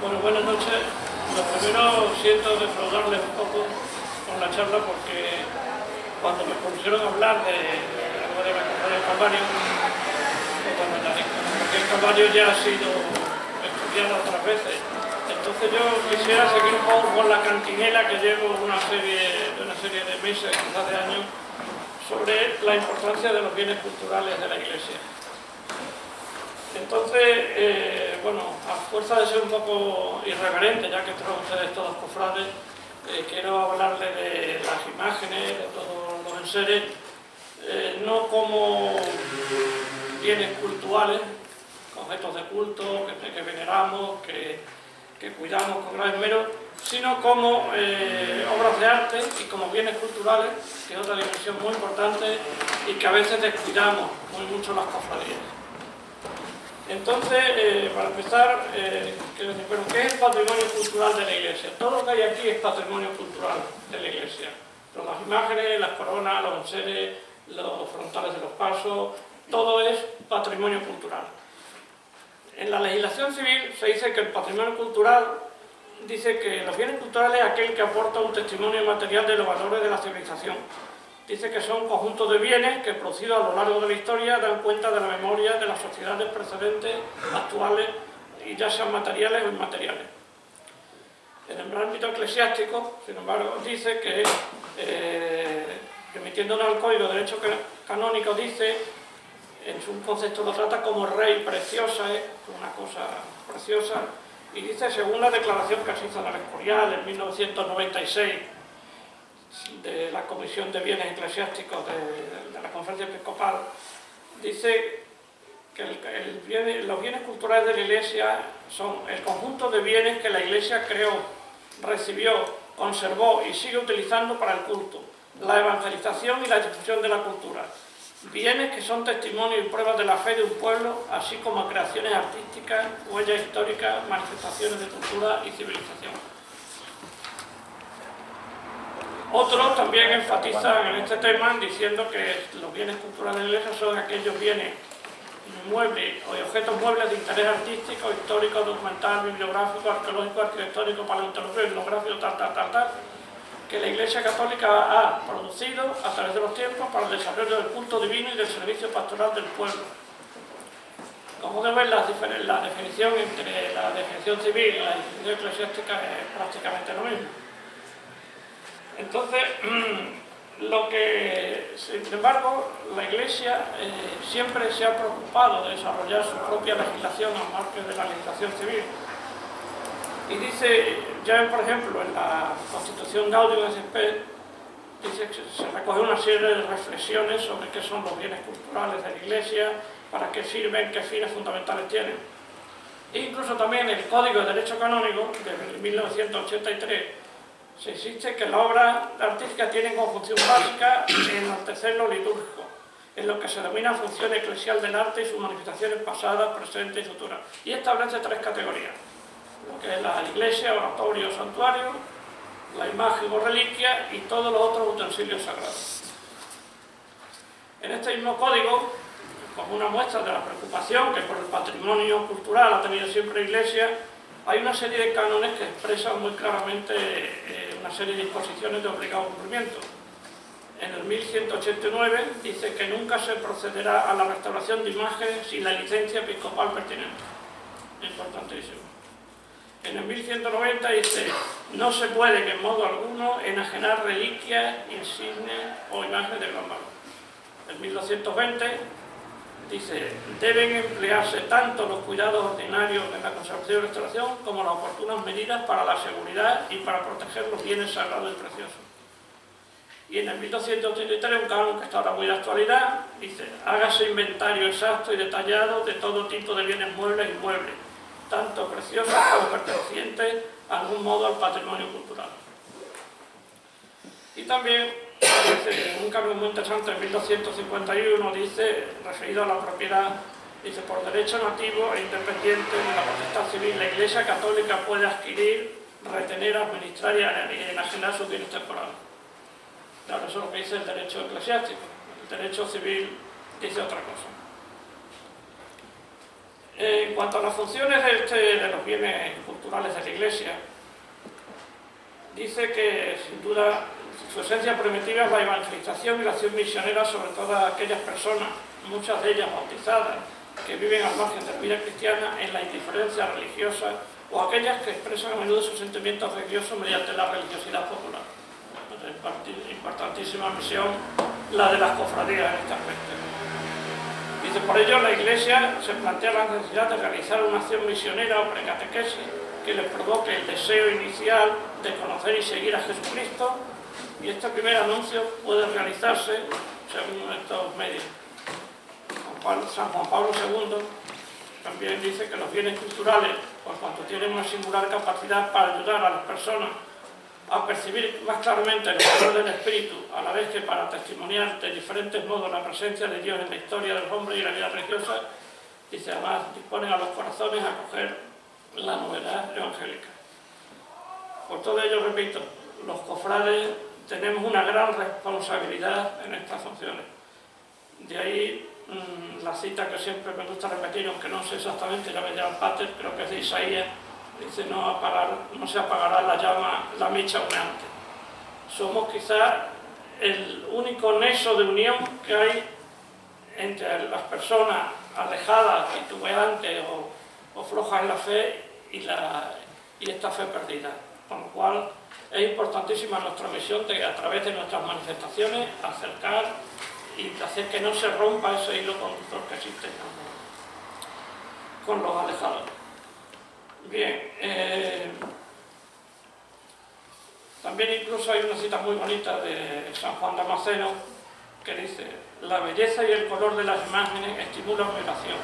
Bueno, buenas noches. Lo primero, siento defraudarles un poco con la charla porque cuando me propusieron hablar de algo de la Cofradía del Calvario, pues bueno, porque el Calvario ya ha sido estudiado otras veces. Entonces yo quisiera seguir un poco con la cantinela que llevo una serie de meses, quizás de años, sobre la importancia de los bienes culturales de la Iglesia. Entonces, bueno, a fuerza de ser un poco irreverente, ya que son ustedes todos cofrades, quiero hablarles de las imágenes, de todos los enseres, no como bienes cultuales, objetos de culto, que veneramos, que cuidamos con gran esmero, sino como obras de arte y como bienes culturales, que es otra dimensión muy importante y que a veces descuidamos muy mucho las cofradías. Entonces, para empezar, quiero decir, bueno, ¿qué es el patrimonio cultural de la Iglesia? Todo lo que hay aquí es patrimonio cultural de la Iglesia. Las imágenes, las coronas, los enseres, los frontales de los pasos, todo es patrimonio cultural. En la legislación civil se dice que el patrimonio cultural, dice que los bienes culturales es aquel que aporta un testimonio material de los valores de la civilización. Dice que son conjuntos de bienes que, producidos a lo largo de la historia, dan cuenta de la memoria de las sociedades precedentes, actuales, y ya sean materiales o inmateriales. En el ámbito eclesiástico, sin embargo, dice que, remitiéndonos al Código de Derecho Canónico, dice, en su concepto lo trata como rey preciosa, una cosa preciosa, y dice, según la declaración que se hizo en el Escorial en 1996, de la Comisión de Bienes Eclesiásticos de la Conferencia Episcopal, dice que los bienes culturales de la Iglesia son el conjunto de bienes que la Iglesia creó, recibió, conservó y sigue utilizando para el culto, la evangelización y la difusión de la cultura. Bienes que son testimonio y pruebas de la fe de un pueblo, así como creaciones artísticas, huellas históricas, manifestaciones de cultura y civilización. Otros también enfatizan en este tema diciendo que los bienes culturales de la Iglesia son aquellos bienes muebles o objetos muebles de interés artístico, histórico, documental, bibliográfico, arqueológico, arquitectónico, paleontológico, etnográfico, tal, que la Iglesia Católica ha producido a través de los tiempos para el desarrollo del culto divino y del servicio pastoral del pueblo. Como pueden ver, la definición entre la definición civil y la definición eclesiástica es prácticamente lo mismo. Entonces, sin embargo, la Iglesia siempre se ha preocupado de desarrollar su propia legislación al margen de la legislación civil. Y dice, ya por ejemplo, en la Constitución Gaudium et Spes, dice que se recoge una serie de reflexiones sobre qué son los bienes culturales de la Iglesia, para qué sirven, qué fines fundamentales tienen. E incluso también en el Código de Derecho Canónico, de 1983, se insiste que la obra artística tiene como función básica enaltecer lo litúrgico, en lo que se denomina función eclesial del arte y sus manifestaciones pasadas, presentes y futuras. Y establece tres categorías, lo que es la iglesia, oratorio, santuario, la imagen o reliquia y todos los otros utensilios sagrados. En este mismo código, como una muestra de la preocupación que por el patrimonio cultural ha tenido siempre la Iglesia, hay una serie de cánones que expresan muy claramente una serie de disposiciones de obligado cumplimiento. En el 1189 dice que nunca se procederá a la restauración de imágenes sin la licencia episcopal pertinente. Importantísimo. En el 1190 dice, no se puede en modo alguno enajenar reliquias, insignias o imágenes de gran valor. En 1220 dice, deben emplearse tanto los cuidados ordinarios en la conservación y restauración como las oportunas medidas para la seguridad y para proteger los bienes sagrados y preciosos. Y en el 1233, un canon que está ahora muy de actualidad, dice, hágase inventario exacto y detallado de todo tipo de bienes muebles e inmuebles, tanto preciosos como pertenecientes a algún modo al patrimonio cultural. Y también, un cambio muy interesante en 1251, dice, referido a la propiedad, dice, por derecho nativo e independiente de la potestad civil, la Iglesia Católica puede adquirir, retener, administrar y enajenar sus bienes temporales. Claro, eso es lo que dice el derecho eclesiástico. El derecho civil dice otra cosa. En cuanto a las funciones de los bienes culturales, culturales de la Iglesia, dice que, sin duda, su esencia primitiva es la evangelización y la acción misionera sobre todas aquellas personas, muchas de ellas bautizadas, que viven al margen de la vida cristiana en la indiferencia religiosa, o aquellas que expresan a menudo sus sentimientos religiosos mediante la religiosidad popular. Importantísima misión la de las cofradías en este aspecto. Dice, por ello la Iglesia se plantea la necesidad de realizar una acción misionera o precatequesis que les provoque el deseo inicial de conocer y seguir a Jesucristo, y este primer anuncio puede realizarse según estos medios. San Juan Pablo II también dice que los bienes culturales, por cuanto tienen una singular capacidad para ayudar a las personas a percibir más claramente el valor del espíritu, a la vez que para testimoniar de diferentes modos la presencia de Dios en la historia de los hombres y la vida religiosa, dice, además disponen a los corazones a acoger la novedad evangélica. Por todo ello, repito, los cofrades tenemos una gran responsabilidad en estas funciones. De ahí la cita que siempre me gusta repetir, aunque no sé exactamente, ya me llama Pater, creo que es de Isaías, dice, no se apagará la llama, la mecha humeante. Somos quizás el único nexo de unión que hay entre las personas alejadas, titubeantes o flojas en la fe y esta fe perdida. Con lo cual es importantísima nuestra misión de, a través de nuestras manifestaciones, acercar y hacer que no se rompa ese hilo conductor que existe con los alejados. Bien, también incluso hay una cita muy bonita de San Juan Damasceno que dice: la belleza y el color de las imágenes estimulan mi oración.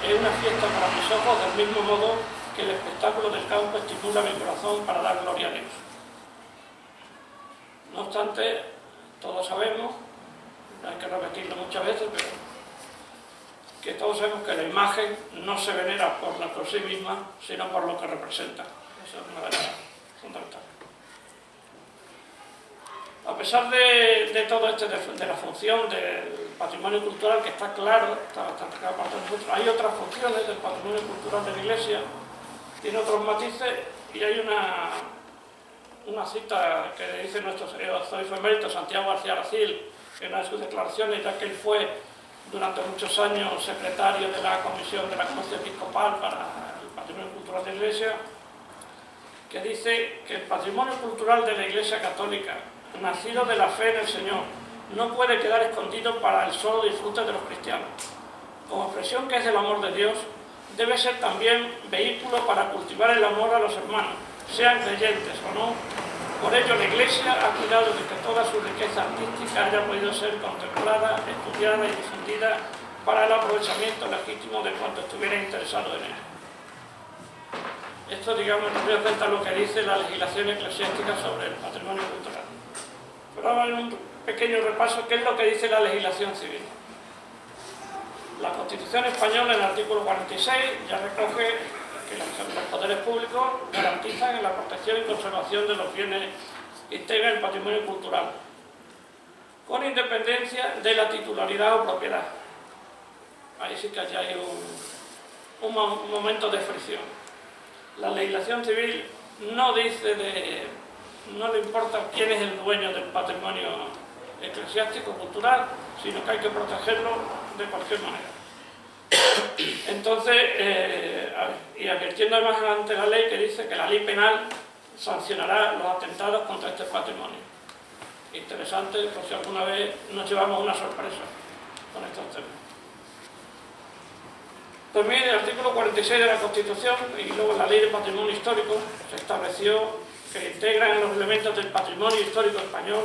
Es una fiesta para mis ojos del mismo modo que el espectáculo del campo estimula mi corazón para dar gloria a Dios. No obstante, todos sabemos, hay que repetirlo muchas veces, pero que todos sabemos que la imagen no se venera por sí misma, sino por lo que representa. Eso es una de las fundamentales. A pesar de todo de la función del patrimonio cultural, que está claro, está bastante claro para todos nosotros, hay otras funciones del patrimonio cultural de la Iglesia, tiene otros matices, y hay una cita que dice nuestro arzobispo emérito Santiago García Aracil en una de sus declaraciones, ya que él fue durante muchos años secretario de la Comisión de la Conferencia Episcopal para el Patrimonio Cultural de la Iglesia, que dice que el patrimonio cultural de la Iglesia Católica, nacido de la fe en el Señor, no puede quedar escondido para el solo disfrute de los cristianos. Como expresión que es del amor de Dios, debe ser también vehículo para cultivar el amor a los hermanos, sean creyentes o no. Por ello, la Iglesia ha cuidado de que toda su riqueza artística haya podido ser contemplada, estudiada y difundida para el aprovechamiento legítimo de cuanto estuviera interesado en él. Esto, digamos, nos representa lo que dice la legislación eclesiástica sobre el patrimonio cultural. Pero vamos a ver un pequeño repaso, ¿qué es lo que dice la legislación civil? La Constitución española, en el artículo 46, ya recoge que los poderes públicos garantizan la protección y conservación de los bienes que integran el patrimonio cultural, con independencia de la titularidad o propiedad. Ahí sí que hay un momento de fricción. La legislación civil no dice no le importa quién es el dueño del patrimonio eclesiástico cultural, sino que hay que protegerlo de cualquier manera. Entonces, y advirtiendo además ante la ley que dice que la ley penal sancionará los atentados contra este patrimonio. Interesante, por si alguna vez nos llevamos una sorpresa con estos temas. También en el artículo 46 de la Constitución y luego en la Ley de Patrimonio Histórico se estableció que integran en los elementos del patrimonio histórico español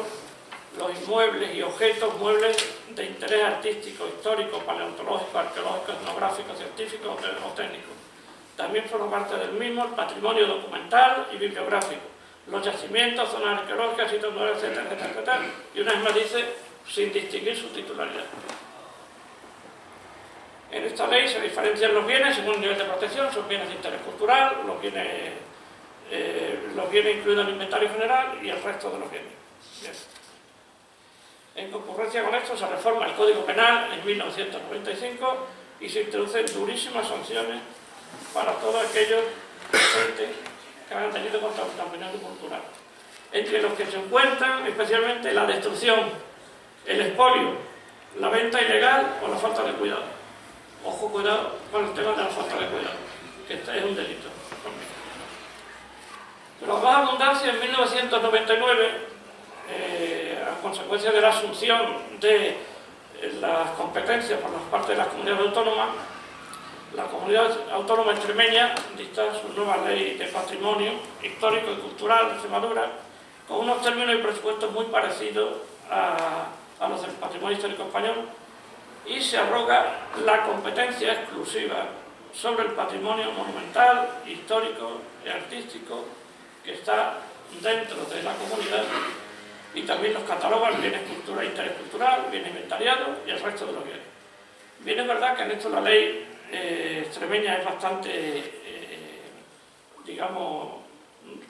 los inmuebles y objetos muebles de interés artístico, histórico, paleontológico, arqueológico, etnográfico, científico o técnico. También forma parte del mismo el patrimonio documental y bibliográfico, los yacimientos, zonas arqueológicas, sitios nuevos, etcétera, etcétera, etcétera. Y una vez más dice, sin distinguir su titularidad. En esta ley se diferencian los bienes según el nivel de protección, son bienes de interés cultural, los bienes incluidos en el inventario general y el resto de los bienes. Bien. En concurrencia con esto se reforma el Código Penal en 1995 y se introducen durísimas sanciones para todos aquellos 20 que han tenido contra el patrimonio cultural, entre los que se encuentran especialmente la destrucción, el expolio, la venta ilegal o la falta de cuidado. Ojo, cuidado con el tema de la falta de cuidado, que es un delito. Pero más abundancia en 1999, a consecuencia de la asunción de las competencias por las partes de las comunidades autónomas, la comunidad autónoma extremeña dicta su nueva ley de patrimonio histórico y cultural de Extremadura, con unos términos y presupuestos muy parecidos a los del patrimonio histórico español, y se arroga la competencia exclusiva sobre el patrimonio monumental, histórico y artístico que está dentro de la comunidad, y también los cataloga bienes culturales, interés cultural, bienes inventariados y el resto de los bienes. Bien, es verdad que en esto la ley extremeña es bastante, digamos,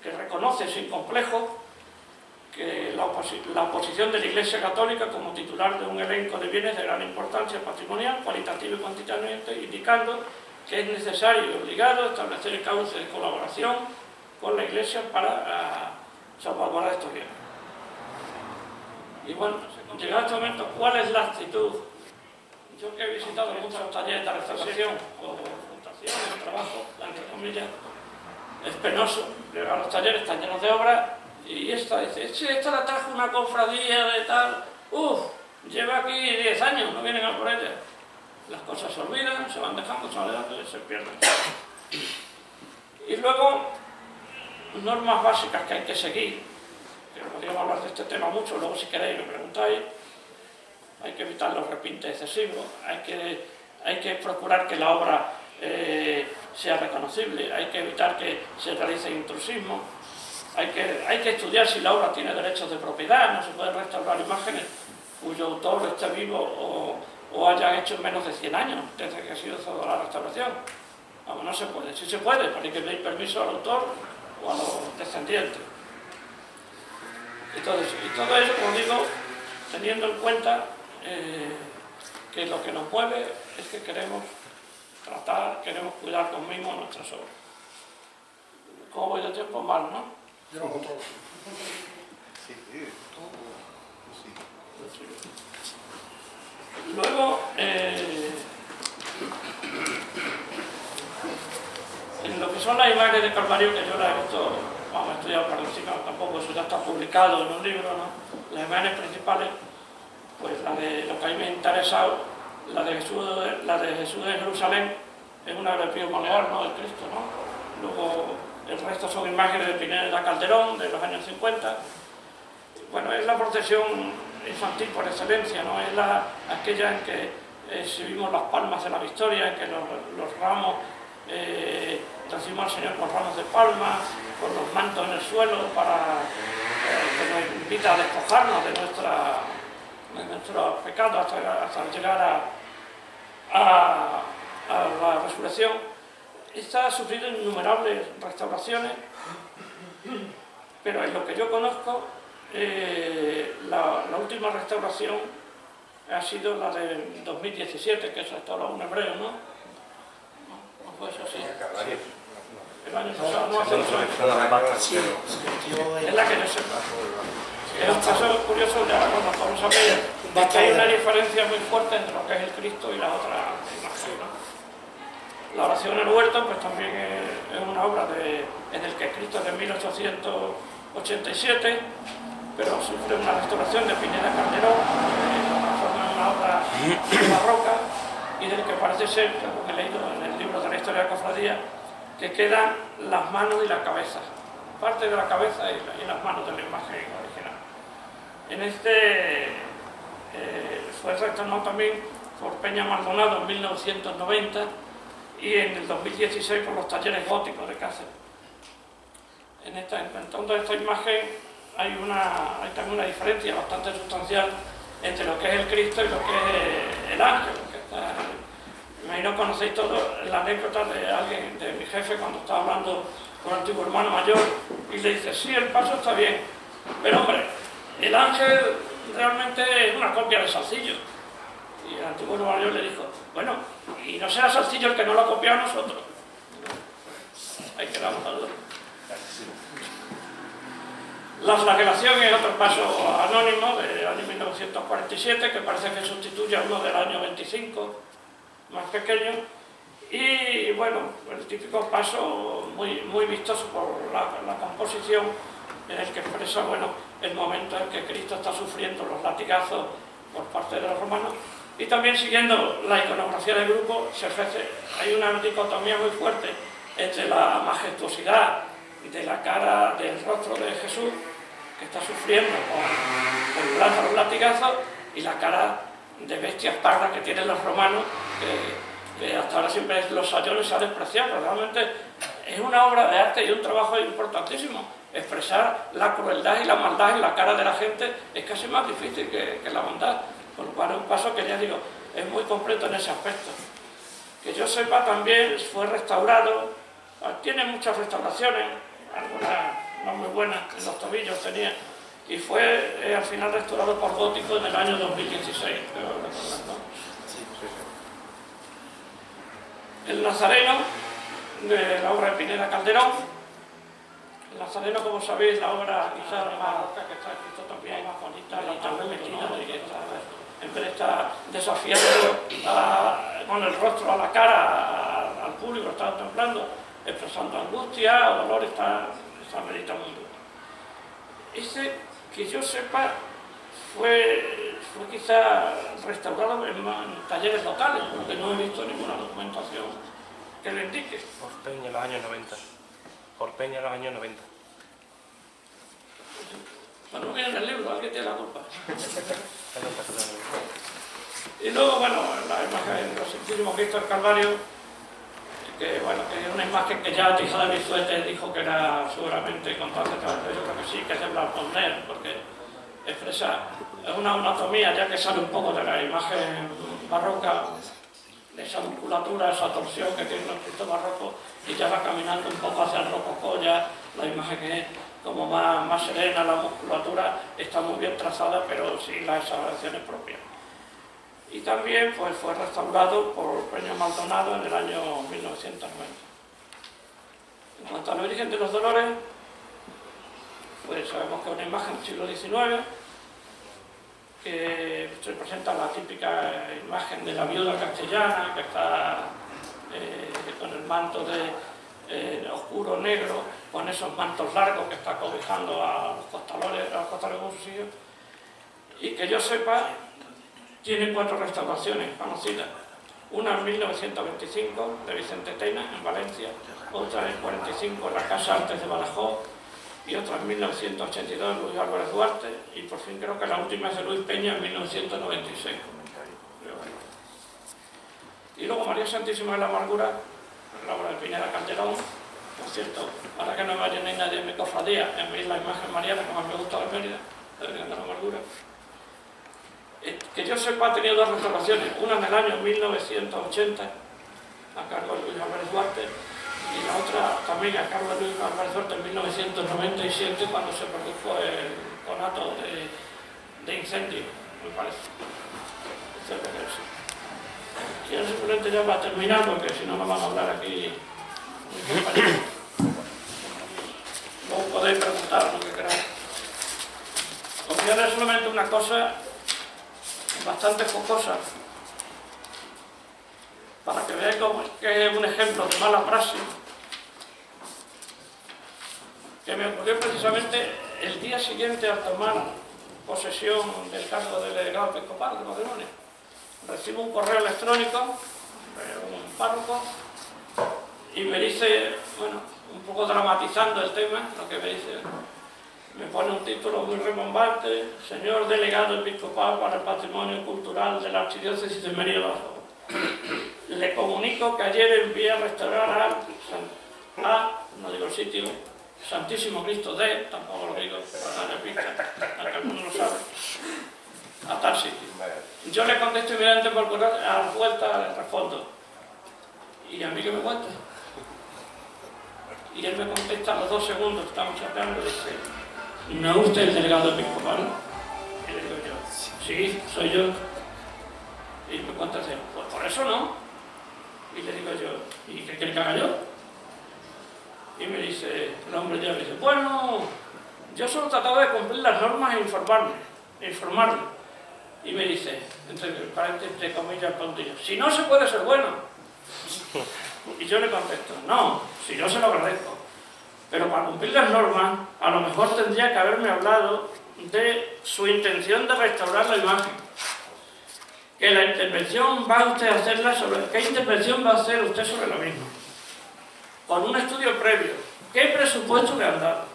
que reconoce sin complejo que la oposición de la Iglesia Católica como titular de un elenco de bienes de gran importancia patrimonial, cualitativo y cuantitativamente, indicando que es necesario y obligado establecer el cauce de colaboración con la Iglesia para salvaguardar estos bienes. Y bueno, llegado a este momento, ¿cuál es la actitud? Yo que he visitado muchos talleres de restauración o fundaciones, trabajo, entre comillas, es penoso. Llegar a los talleres, están llenos de obras, y esta dice, sí, esta la trajo una cofradía de tal, lleva aquí 10 años, no vienen a por ella. Las cosas se olvidan, se van dejando, y se pierden. Y luego, normas básicas que hay que seguir, que podríamos hablar de este tema mucho, luego si queréis me preguntáis. Hay que evitar los repintes excesivos, hay que procurar que la obra sea reconocible, hay que evitar que se realice intrusismo, hay que estudiar si la obra tiene derechos de propiedad, no se pueden restaurar imágenes cuyo autor esté vivo o hayan hecho en menos de 100 años desde que ha sido toda la restauración. Vamos, no se puede, sí se puede, pero hay que pedir permiso al autor o a los descendientes. Entonces, y todo eso, como digo, teniendo en cuenta que lo que nos mueve es que queremos tratar, queremos cuidar con mimo nuestras obras. ¿Cómo voy de tiempo? Mal, ¿no? Yo no controlo. Luego, en lo que son las imágenes de Calvario, que yo las he visto, vamos, he estudiado por encima, tampoco eso ya está publicado en un libro, ¿no? Las imágenes principales, pues la de lo que a mí me ha interesado, la de Jesús de Jerusalén, es una de Pío Manuel, ¿no? El Cristo, ¿no? Luego el resto son imágenes de Pineda Calderón de los años 50. Bueno, es la procesión infantil por excelencia, ¿no? Es aquella en que exhibimos las palmas de la victoria, en que los ramos recibimos al Señor con ramos de palmas, con los mantos en el suelo, que nos invita a despojarnos de nuestro pecado hasta llegar a la resurrección. Esta ha sufrido innumerables restauraciones, pero en lo que yo conozco, la última restauración ha sido la de 2017, que es restauró un hebreo, ¿no? ¿No fue eso así? El año pasado, no hace 2 años. Es la que yo sé. Es un caso curioso, ya cuando estamos a ver, que hay una diferencia muy fuerte entre lo que es el Cristo y la otra imagen, ¿no? La oración en el huerto, pues también es una obra en el que Cristo es de 1887, pero sufre una restauración de Pineda Calderón, forma una obra barroca, y del que parece ser, según he leído en el libro de la historia de la cofradía, que quedan las manos y la cabeza, parte de la cabeza y las manos de la imagen original. En este fue restaurado también por Peña Maldonado en 1990 y en el 2016 por los talleres góticos de Cáceres. En esta imagen hay también una diferencia bastante sustancial entre lo que es el Cristo y lo que es el ángel. Me imagino conocéis todos la anécdota de alguien, de mi jefe, cuando estaba hablando con el antiguo hermano mayor y le dice, sí, el paso está bien, pero hombre, el ángel realmente es una copia del Salcillo. Y el antiguo mayor le dijo, bueno, y no será Salcillo el que no lo ha copiado a nosotros. Ahí quedamos a duda. La flagelación es otro paso anónimo del año 1947, que parece que sustituye a uno del año 25, más pequeño, y bueno, el típico paso muy vistoso por la composición, en el que expresa, bueno, el momento en que Cristo está sufriendo los latigazos por parte de los romanos. Y también, siguiendo la iconografía del grupo, hay una dicotomía muy fuerte entre la majestuosidad de la cara, del rostro de Jesús, que está sufriendo con los latigazos, y la cara de bestias pardas que tienen los romanos, que hasta ahora siempre los sayones se ha despreciado, pero realmente es una obra de arte y un trabajo importantísimo. Expresar la crueldad y la maldad en la cara de la gente es casi más difícil que la bondad, con lo cual es un paso que, ya digo, es muy completo en ese aspecto. Que yo sepa, también fue restaurado, tiene muchas restauraciones, algunas no muy buenas, en los tobillos tenía, y fue al final restaurado por Gótico en el año 2016, creo recordar, ¿no? El Nazareno, de la obra de Pineda Calderón. El Nazareno, como sabéis, la obra quizás más roca, que está escrito también más bonita y también metida, en vez de estar desafiando con el rostro a la cara al público, está contemplando, expresando angustia o dolor, está meditando. Ese, que yo sepa, fue quizá restaurado en talleres locales, porque no he visto ninguna documentación que lo indique. Por Peña en los años 90. Por Peña en los años 90. Bueno, no viene en el libro, alguien tiene la culpa. Y luego, bueno, la imagen del Santísimo Cristo del Calvario, que bueno, que es una imagen que ya Tijada de Bisuete dijo que era seguramente constante, yo creo que sí, que es de Blasponner, porque expresa una anatomía, ya que sale un poco de la imagen barroca, de esa musculatura, esa torsión que tiene el Cristo barroco, y ya va caminando un poco hacia el rococó, ya la imagen es como más serena, la musculatura está muy bien trazada, pero sin las exageraciones propias. Y también pues, fue restaurado por Peña Maldonado en el año 1990. En cuanto a la Virgen de los Dolores, pues sabemos que es una imagen del siglo XIX, que representa la típica imagen de la viuda castellana, que está con el manto de oscuro negro, con esos mantos largos que está cobijando a los costaleros con sus hijos, y que yo sepa, tiene 4 restauraciones conocidas. Una en 1925 de Vicente Tena, en Valencia, otra en 45 en la Casa Artes de Badajoz, y otra en 1982 de Luis Álvarez Duarte, y por fin creo que la última es de Luis Peña en 1996. Y luego María Santísima de la Amargura, la obra de Pineda Calderón. Por cierto, ahora que no vaya ni nadie en mi cofradía, en mí la imagen mariana que más me gusta de Mérida, la Virgen de la Amargura. Que yo sepa, ha tenido 2 restauraciones, una en el año 1980, a cargo de Luis Álvarez Duarte, y la otra también a cargo de Luis Álvarez Duarte en 1997, cuando se produjo el conato de incendio, me parece. Y ahora simplemente ya va a terminar, porque si no, no van a hablar aquí mis compañeros. Luego podéis preguntar lo que queráis. Os voy a dar solamente una cosa bastante jocosa, para que veáis que es un ejemplo de mala praxis, que me ocurrió precisamente el día siguiente al tomar posesión del cargo de delegado episcopal de matrimonio. Recibo un correo electrónico de un párroco y me dice, bueno, un poco dramatizando el tema, lo que me dice, me pone un título muy rimbombante: señor delegado episcopal para el patrimonio cultural de la Archidiócesis de Mérida. Le comunico que ayer envié a restaurar no digo el sitio, Santísimo Cristo de, tampoco lo digo, para darle pista, para que alguno lo sabe, a tal sitio. Yo le contesto inmediatamente por correo, a la vuelta le respondo: ¿y a mí qué me cuenta? Y él me contesta a los 2 segundos, estamos charlando, y dice: ¿no es usted el delegado episcopal? Y le digo yo: sí, soy yo. Y me contesta: pues por eso no. Y le digo yo: ¿y qué quiere que haga yo? Y me dice el hombre ya, me dice, bueno, yo solo trataba de cumplir las normas e informarle. Y me dice, entre comillas, puntillo, si no se puede ser bueno. Y yo le contesto, no, si yo se lo agradezco. Pero para cumplir las normas, a lo mejor tendría que haberme hablado de su intención de restaurar la imagen. Que la intervención va usted a hacerla sobre... ¿Qué intervención va a hacer usted sobre lo mismo? Con un estudio previo. ¿Qué presupuesto le han dado?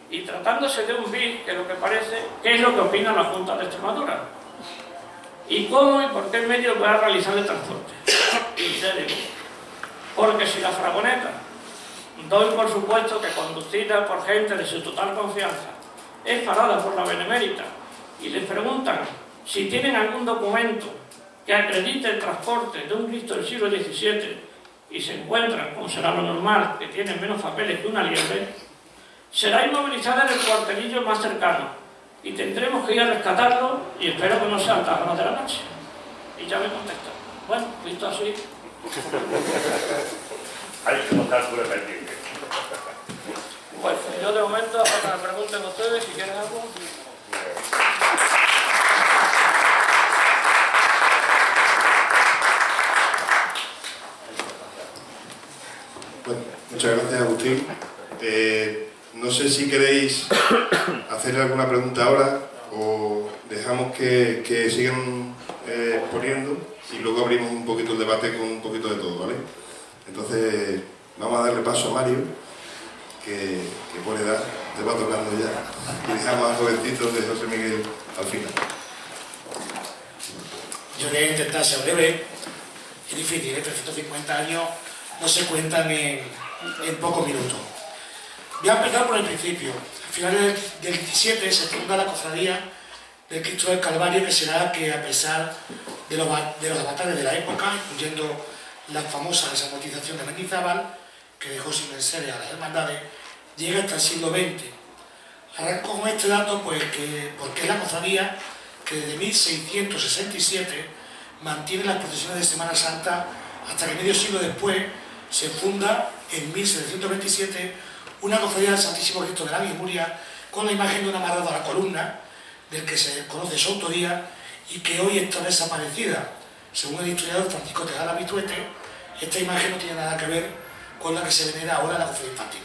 Y tratándose de un BID, que es lo que parece, ¿qué es lo que opina la Junta de Extremadura? ¿Y cómo y por qué medio va a realizar el transporte? Y ya digo, porque si la fragoneta, doy por supuesto que conducida por gente de su total confianza, es parada por la Benemérita y les preguntan si tienen algún documento que acredite el transporte de un Cristo del siglo XVII y se encuentran, como será lo normal, que tienen menos papeles que una liebre, será inmovilizada en el cuartelillo más cercano y tendremos que ir a rescatarlo y espero que no sea hasta las horas de la noche. Y ya me contestan, bueno, visto así... Hay que montar su pendiente. Pues yo de momento, hasta que me pregunten ustedes si quieren algo... Bueno, muchas gracias, Agustín. No sé si queréis hacerle alguna pregunta ahora o dejamos que sigan poniendo y luego abrimos un poquito el debate con un poquito de todo, ¿vale? Entonces, vamos a darle paso a Mario, que por edad te va tocando ya, y dejamos a jovencitos de José Miguel al final. Yo voy a intentar ser breve. Es difícil, 350 años no se cuentan en pocos minutos. Voy a empezar por el principio. A finales del 17 se funda la cofradía del Cristo del Calvario, que será que, a pesar de los avatares de la época, incluyendo la famosa desamortización de Mendizábal, que dejó sin vencer a las hermandades, llega hasta el siglo XX. Arranco con este dato porque es la cofradía que desde 1667 mantiene las procesiones de Semana Santa hasta que medio siglo después se funda en 1727 una cofradía del Santísimo Cristo de la Liguria con la imagen de un amarrado a la columna, del que se conoce su autoría y que hoy está desaparecida. Según el historiador Francisco Tejada Bituete, esta imagen no tiene nada que ver con la que se venera ahora en la cofradía infantil.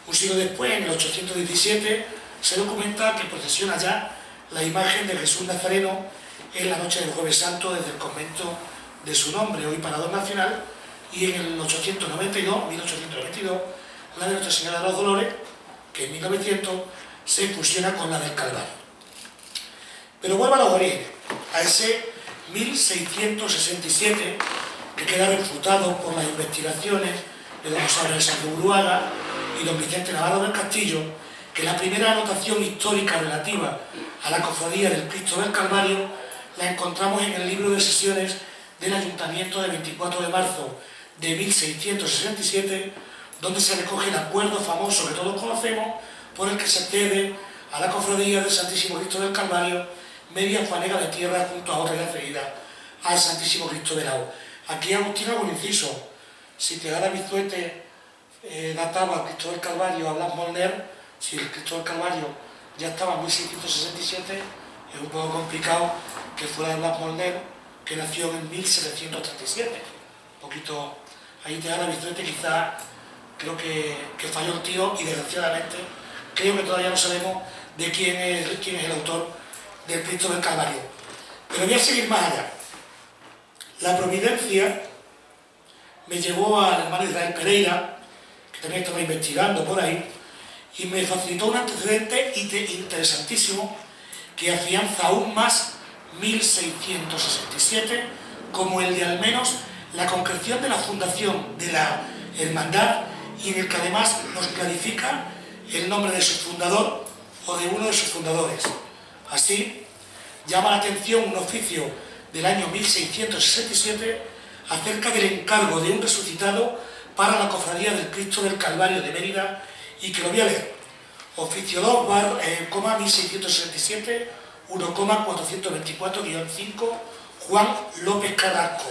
Un siglo después, en el 817, se documenta que procesiona ya la imagen de Jesús Nazareno en la noche del Jueves Santo desde el convento de su nombre, hoy Parador Nacional, y en el 1892, la de Nuestra Señora de los Dolores, que en 1900 se fusiona con la del Calvario. Pero vuelvo a los orígenes, a ese 1667, que queda refutado por las investigaciones de don José Sánchez Uruaga y don Vicente Navarro del Castillo, que la primera anotación histórica relativa a la cofradía del Cristo del Calvario la encontramos en el libro de sesiones del Ayuntamiento de 24 de marzo de 1667, donde se recoge el acuerdo famoso que todos conocemos, por el que se cede a la cofradía del Santísimo Cristo del Calvario media fanega de tierra junto a otra ya cedida al Santísimo Cristo del Agua. Aquí Agustín hago un inciso. Si Tejada Bituete databa al Cristo del Calvario a Blas Molner, si el Cristo del Calvario ya estaba en 1667, es un poco complicado que fuera Blas Molner, que nació en 1737. Un poquito ahí Tejada Bituete quizá creo que falló el tiro y desgraciadamente creo que todavía no sabemos de quién es el autor del Cristo del Calvario. Pero voy a seguir más allá. La providencia me llevó al hermano Israel Pereira, que también estaba investigando por ahí, y me facilitó un antecedente interesantísimo que afianza aún más 1667 como el de al menos la concreción de la fundación de la hermandad, y en el que además nos clarifica el nombre de su fundador o de uno de sus fundadores. Así, llama la atención un oficio del año 1667 acerca del encargo de un resucitado para la cofradía del Cristo del Calvario de Mérida, y que lo voy a leer. Oficio 2, 1667, 1,424-5, Juan López Carrasco,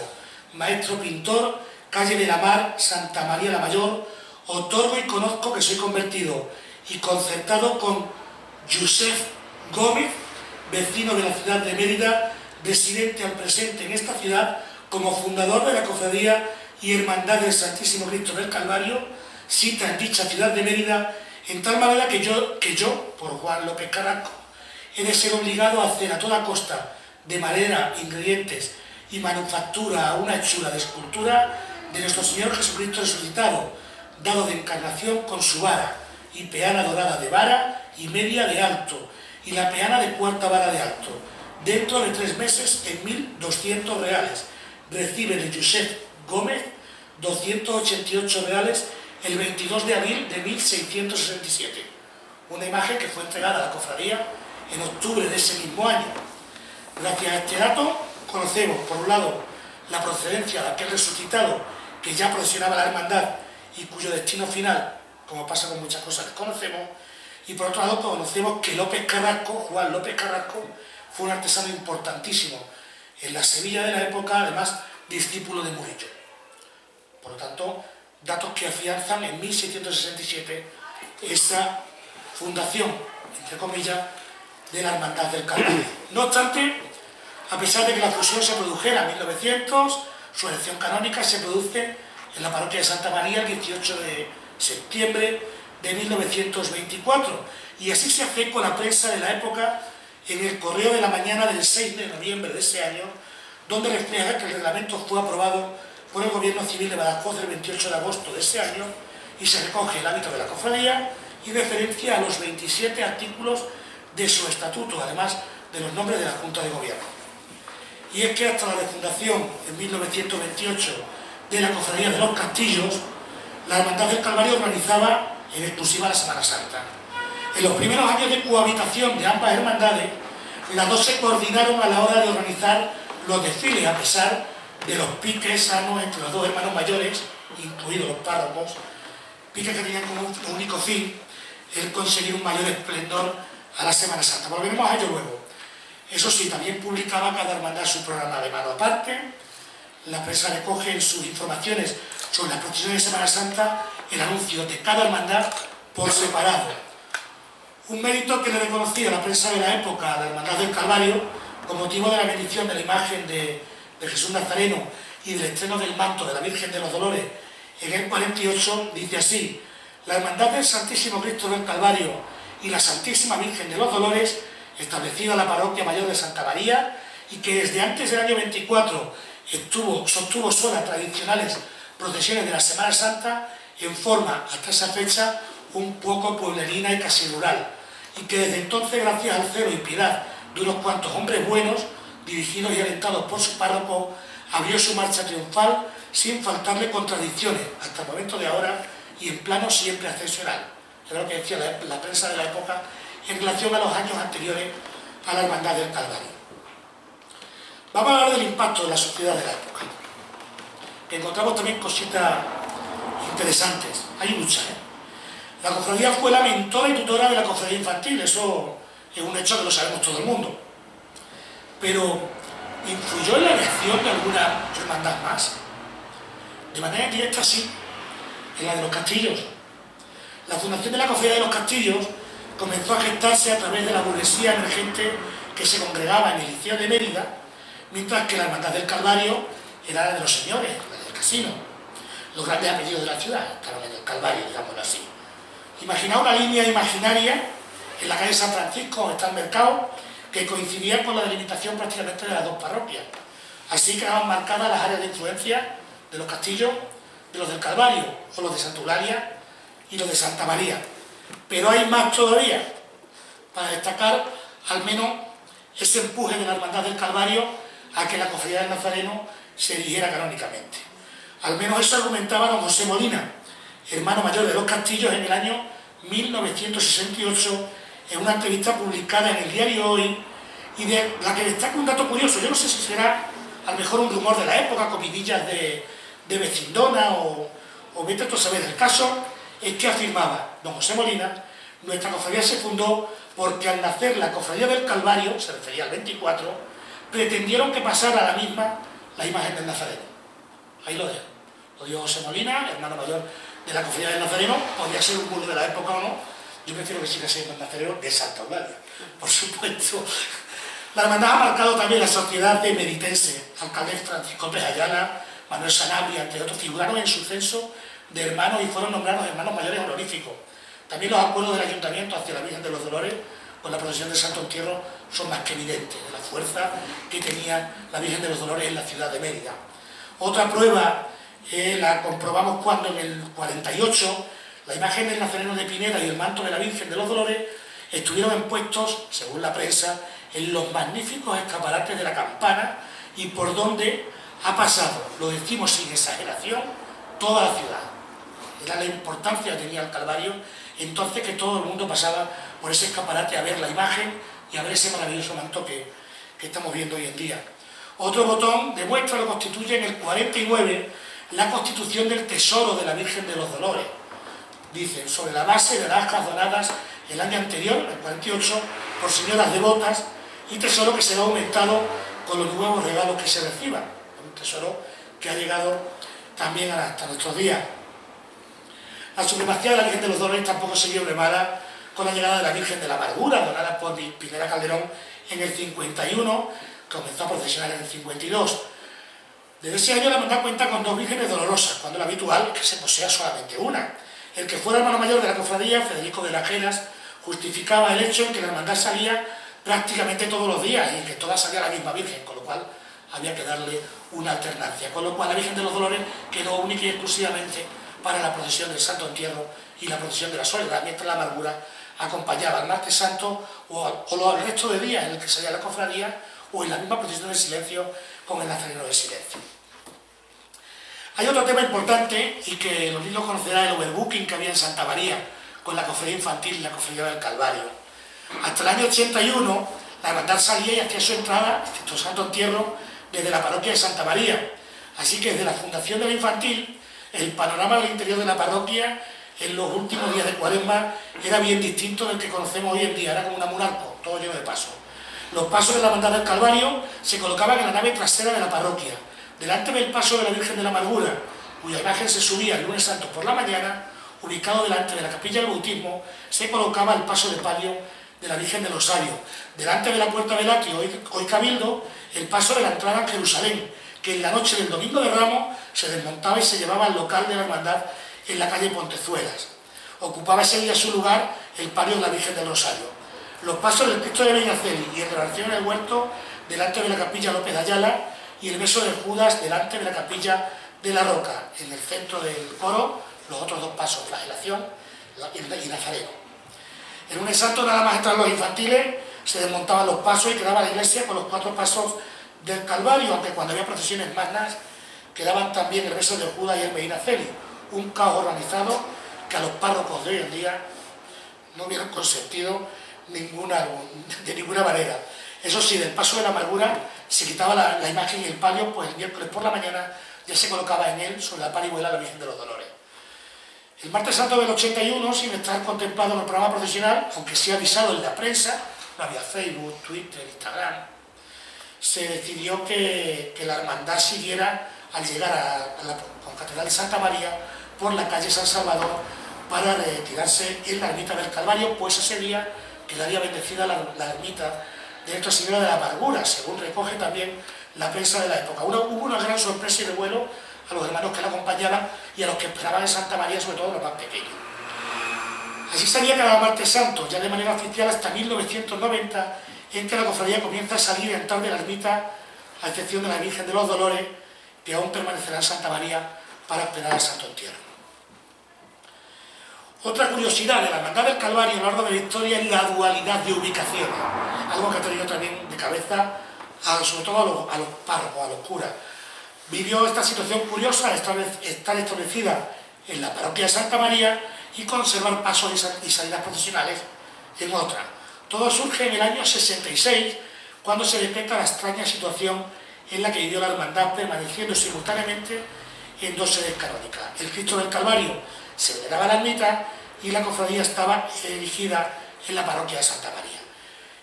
maestro pintor, calle de la Mar, Santa María la Mayor, otorgo y conozco que soy convertido y concertado con Josep Gómez, vecino de la ciudad de Mérida, residente al presente en esta ciudad, como fundador de la Cofradía y Hermandad del Santísimo Cristo del Calvario, cita en dicha ciudad de Mérida, en tal manera que yo, por Juan López Carrasco, he de ser obligado a hacer a toda costa, de madera, ingredientes y manufactura a una hechura de escultura de nuestro Señor Jesucristo resucitado, dado de encarnación con su vara y peana dorada de vara y media de alto, y la peana de cuarta vara de alto, dentro de 3 meses en 1.200 reales. Recibe de Josep Gómez 288 reales el 22 de abril de 1667. Una imagen que fue entregada a la cofradía en octubre de ese mismo año. Gracias a este dato conocemos, por un lado, la procedencia de aquel resucitado que ya procesionaba la hermandad y cuyo destino final, como pasa con muchas cosas que conocemos, y por otro lado conocemos que López Carrasco, Juan López Carrasco, fue un artesano importantísimo en la Sevilla de la época, además discípulo de Murillo. Por lo tanto, datos que afianzan en 1667 esa fundación, entre comillas, de la Hermandad del Calvario. No obstante, a pesar de que la fusión se produjera en 1900, su elección canónica se produce en la parroquia de Santa María el 18 de septiembre de 1924, y así se hace con la prensa de la época en el Correo de la Mañana del 6 de noviembre de ese año, donde refleja que el reglamento fue aprobado por el Gobierno Civil de Badajoz el 28 de agosto de ese año y se recoge el hábito de la cofradía y referencia a los 27 artículos de su estatuto, además de los nombres de la Junta de Gobierno. Y es que hasta la refundación en 1928 de la Cofradía de los Castillos, la Hermandad del Calvario organizaba en exclusiva la Semana Santa. En los primeros años de cohabitación de ambas hermandades, las dos se coordinaron a la hora de organizar los desfiles, a pesar de los piques sanos entre los dos hermanos mayores, incluidos los párrocos, piques que tenían como único fin el conseguir un mayor esplendor a la Semana Santa. Volveremos a ello luego. Eso sí, también publicaba cada hermandad su programa de mano aparte. La prensa recoge en sus informaciones sobre las procesiones de Semana Santa el anuncio de cada hermandad por separado. Un mérito que le reconocía la prensa de la época a la Hermandad del Calvario con motivo de la bendición de la imagen de Jesús Nazareno y del estreno del manto de la Virgen de los Dolores en el 48, dice así: la Hermandad del Santísimo Cristo del Calvario y la Santísima Virgen de los Dolores, establecida en la Parroquia Mayor de Santa María y que desde antes del año 24 sostuvo solo las tradicionales procesiones de la Semana Santa, en forma hasta esa fecha un poco pueblerina y casi rural, y que desde entonces, gracias al celo y piedad de unos cuantos hombres buenos, dirigidos y alentados por su párroco, abrió su marcha triunfal sin faltarle contradicciones hasta el momento de ahora y en plano siempre ascensional. Es lo que decía la prensa de la época en relación a los años anteriores a la Hermandad del Calvario. Vamos a hablar del impacto de la sociedad de la época, que encontramos también cositas interesantes. Hay muchas, La cofradía fue la mentora y tutora de la cofradía infantil, eso es un hecho que lo sabemos todo el mundo. Pero, ¿influyó en la elección de alguna hermandad más? De manera directa sí, en la de los Castillos. La fundación de la cofradía de los Castillos comenzó a gestarse a través de la burguesía emergente que se congregaba en el Liceo de Mérida, mientras que la Hermandad del Calvario era la de los señores, la del casino. Los grandes apellidos de la ciudad estaban en el Calvario, digámoslo así. Imaginaos una línea imaginaria en la calle San Francisco, donde está el mercado, que coincidía con la delimitación prácticamente de las dos parroquias. Así quedaban marcadas las áreas de influencia de los Castillos, de los del Calvario, o los de Santa Eulalia y los de Santa María. Pero hay más todavía, para destacar al menos ese empuje de la Hermandad del Calvario a que la Cofradía del Nazareno se erigiera canónicamente. Al menos eso argumentaba don José Molina, hermano mayor de los Castillos, en el año 1968, en una entrevista publicada en el diario Hoy, y de la que destaca un dato curioso. Yo no sé si será a lo mejor un rumor de la época, comidillas de vecindona o vete tú a saber. El caso es que afirmaba don José Molina: nuestra cofradía se fundó porque al nacer la cofradía del Calvario, se refería al 24, pretendieron que pasara a la misma la imagen del Nazareno. Ahí lo dejo. Lo dijo José Molina, hermano mayor de la Cofradía del Nazareno, podría ser un pueblo de la época o no, yo prefiero que siga siendo el Nazareno de Santa Eulalia, por supuesto. La hermandad ha marcado también la sociedad de Meritense, alcalde Francisco Pérez Ayala, Manuel Sanabria, entre otros, figuraron en su censo de hermanos y fueron nombrados hermanos mayores honoríficos. También los acuerdos del Ayuntamiento hacia la Virgen de los Dolores con la procesión del Santo Entierro son más que evidentes de la fuerza que tenía la Virgen de los Dolores en la ciudad de Mérida. Otra prueba la comprobamos cuando en el 48 la imagen del Nazareno de Pineda y el manto de la Virgen de los Dolores estuvieron expuestos, según la prensa, en los magníficos escaparates de la Campana y por donde ha pasado, lo decimos sin exageración, toda la ciudad. Era la importancia que tenía el Calvario, entonces que todo el mundo pasaba por ese escaparate a ver la imagen y a ver ese maravilloso manto que estamos viendo hoy en día. Otro botón de muestra lo constituye en el 49 la constitución del tesoro de la Virgen de los Dolores. Dicen, sobre la base de las ascas donadas el año anterior, el 48, por señoras devotas, y tesoro que será aumentado con los nuevos regalos que se reciban. Un tesoro que ha llegado también hasta nuestros días. La supremacía de la Virgen de los Dolores tampoco se vio remada con la llegada de la Virgen de la Amargura, donada por Pineda Calderón en el 51, que comenzó a procesionar en el 52. Desde ese año la hermandad cuenta con 2 vírgenes dolorosas, cuando lo habitual es que se posea solamente una. El que fuera hermano mayor de la cofradía, Federico de las Heras, justificaba el hecho en que la hermandad salía prácticamente todos los días y que todas salía la misma Virgen, con lo cual había que darle una alternancia. Con lo cual la Virgen de los Dolores quedó única y exclusivamente para la procesión del Santo Entierro y la procesión de la Soledad, mientras la Amargura acompañaba al Martes Santo o el resto de días en el que salía la cofradía o en la misma procesión del silencio con el Nazareno del Silencio. Hay otro tema importante y que los niños conocerán, el overbooking que había en Santa María con la cofradía infantil y la cofradía del Calvario. Hasta el año 81 la hermandad salía y hacía su entrada, excepto Santo Entierro, desde la parroquia de Santa María. Así que desde la fundación de la infantil, el panorama del interior de la parroquia en los últimos días de Cuaresma era bien distinto del que conocemos hoy en día, era como un arco, todo lleno de pasos. Los pasos de la hermandad del Calvario se colocaban en la nave trasera de la parroquia, delante del paso de la Virgen de la Amargura, cuya imagen se subía el lunes santo por la mañana, ubicado delante de la capilla del bautismo, se colocaba el paso de palio de la Virgen del Rosario. Delante de la puerta del atrio, hoy Cabildo, el paso de la entrada en Jerusalén, que en la noche del Domingo de Ramos se desmontaba y se llevaba al local de la hermandad en la calle Pontezuelas. Ocupaba ese día su lugar el palio de la Virgen del Rosario. Los pasos del Cristo de Beñaceli y el de la oración en el huerto delante de la capilla López de Ayala y el beso de Judas delante de la capilla de la Roca. En el centro del coro, los otros 2 pasos, flagelación y Nazareno. En un santo nada más entrar los infantiles, se desmontaban los pasos y quedaba la iglesia con los 4 pasos del Calvario, aunque cuando había procesiones magnas quedaban también el beso de Judas y el Medinaceli, un caos organizado que a los párrocos de hoy en día no hubieran consentido de ninguna manera. Eso sí, del paso de la Amargura se quitaba la imagen y el palio, pues el miércoles por la mañana ya se colocaba en él, sobre la parihuela, la Virgen de los Dolores. El Martes Santo del 81, sin estar contemplado en el programa procesional, aunque sí avisado en la prensa, no había Facebook, Twitter, Instagram, se decidió que la hermandad siguiera al llegar a la Concatedral de Santa María por la calle San Salvador para retirarse en la ermita del Calvario, pues ese día quedaría bendecida la ermita de Nuestra Señora de la Amargura, según recoge también la prensa de la época. Hubo una gran sorpresa y revuelo a los hermanos que la acompañaban y a los que esperaban en Santa María, sobre todo los más pequeños. Así salía cada Martes Santo, ya de manera oficial hasta 1990, en que la cofradía comienza a salir y a entrar de la ermita, a excepción de la Virgen de los Dolores, que aún permanecerá en Santa María para esperar al Santo Entierro. Otra curiosidad de la Hermandad del Calvario a lo largo de la historia es la dualidad de ubicaciones, algo que ha traído también de cabeza, sobre todo a los párrocos, a los curas. Vivió esta situación curiosa de estar establecida en la parroquia de Santa María y conservar pasos y salidas procesionales en otra. Todo surge en el año 66, cuando se detecta la extraña situación en la que vivió la hermandad, permaneciendo simultáneamente en 2 sedes canónicas. El Cristo del Calvario se veneraba la ermita y la cofradía estaba erigida en la parroquia de Santa María.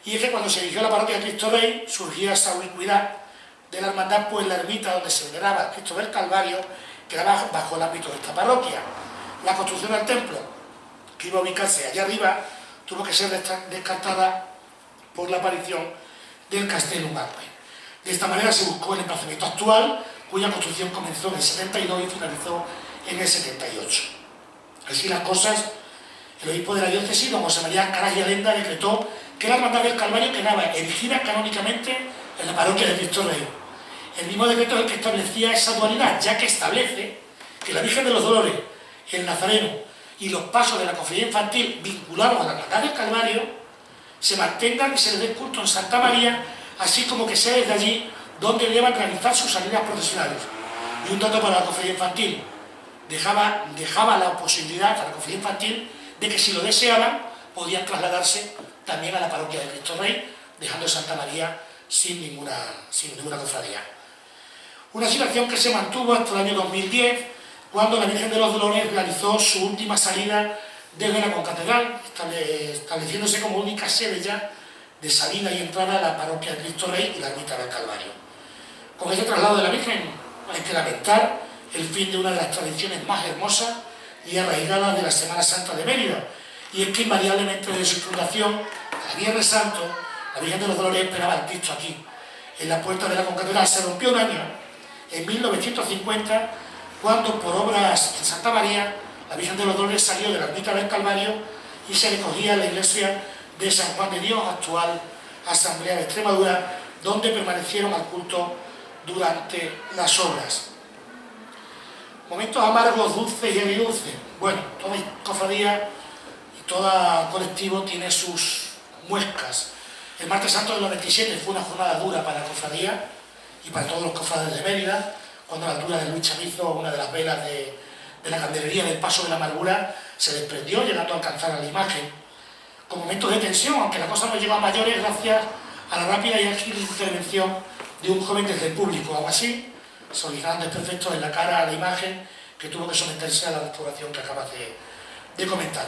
Y es que cuando se erigió la parroquia de Cristo Rey, surgía esa ubicuidad de la hermandad, pues la ermita donde se veneraba el Cristo del Calvario quedaba bajo el ámbito de esta parroquia. La construcción del templo, que iba a ubicarse allá arriba, tuvo que ser descartada por la aparición del Castellum Arque. De esta manera se buscó el emplazamiento actual, cuya construcción comenzó en el 72 y finalizó en el 78. Así las cosas, el obispo de la diócesis, don José María Caras y Alenda, decretó que la Hermandad del Calvario quedaba erigida canónicamente en la parroquia de Cristo Rey. El mismo decreto es el que establecía esa dualidad, ya que establece que la Virgen de los Dolores, el Nazareno y los pasos de la cofradía infantil vinculados a la Hermandad del Calvario se mantengan y se les dé culto en Santa María, así como que sea desde allí donde deban realizar sus salidas procesionales. Y un dato para la cofradía infantil: dejaba la posibilidad a la cofradía infantil de que, si lo deseaban, podían trasladarse también a la parroquia de Cristo Rey, dejando Santa María sin ninguna cofradía. Una situación que se mantuvo hasta el año 2010, cuando la Virgen de los Dolores realizó su última salida desde la concatedral, estableciéndose como única sede ya de salida y entrada a la parroquia de Cristo Rey y la ermita del Calvario. Con este traslado de la Virgen hay que lamentar el fin de una de las tradiciones más hermosas y arraigadas de la Semana Santa de Mérida, y es que invariablemente desde su fundación, a Viernes Santo, la Virgen de los Dolores esperaba al Cristo aquí, en la puerta de la concatedral. Se rompió un año, en 1950, cuando por obras en Santa María, la Virgen de los Dolores salió de la ermita del Calvario y se recogía en la iglesia de San Juan de Dios, actual Asamblea de Extremadura, donde permanecieron al culto durante las obras. Momentos amargos, dulces y agridulces. Bueno, toda cofradía y todo colectivo tiene sus muescas. El martes santo del 97 fue una jornada dura para la cofradía y para todos los cofrades de Mérida, cuando a la altura de Luis Chamizo, una de las velas de la candelería del Paso de la Amargura se desprendió, llegando a alcanzar a la imagen. Con momentos de tensión, aunque la cosa no llegó a mayores gracias a la rápida y ágil intervención de un joven desde el público. Aún así, solicitando desperfectos en la cara a la imagen, que tuvo que someterse a la restauración que acabas de comentar.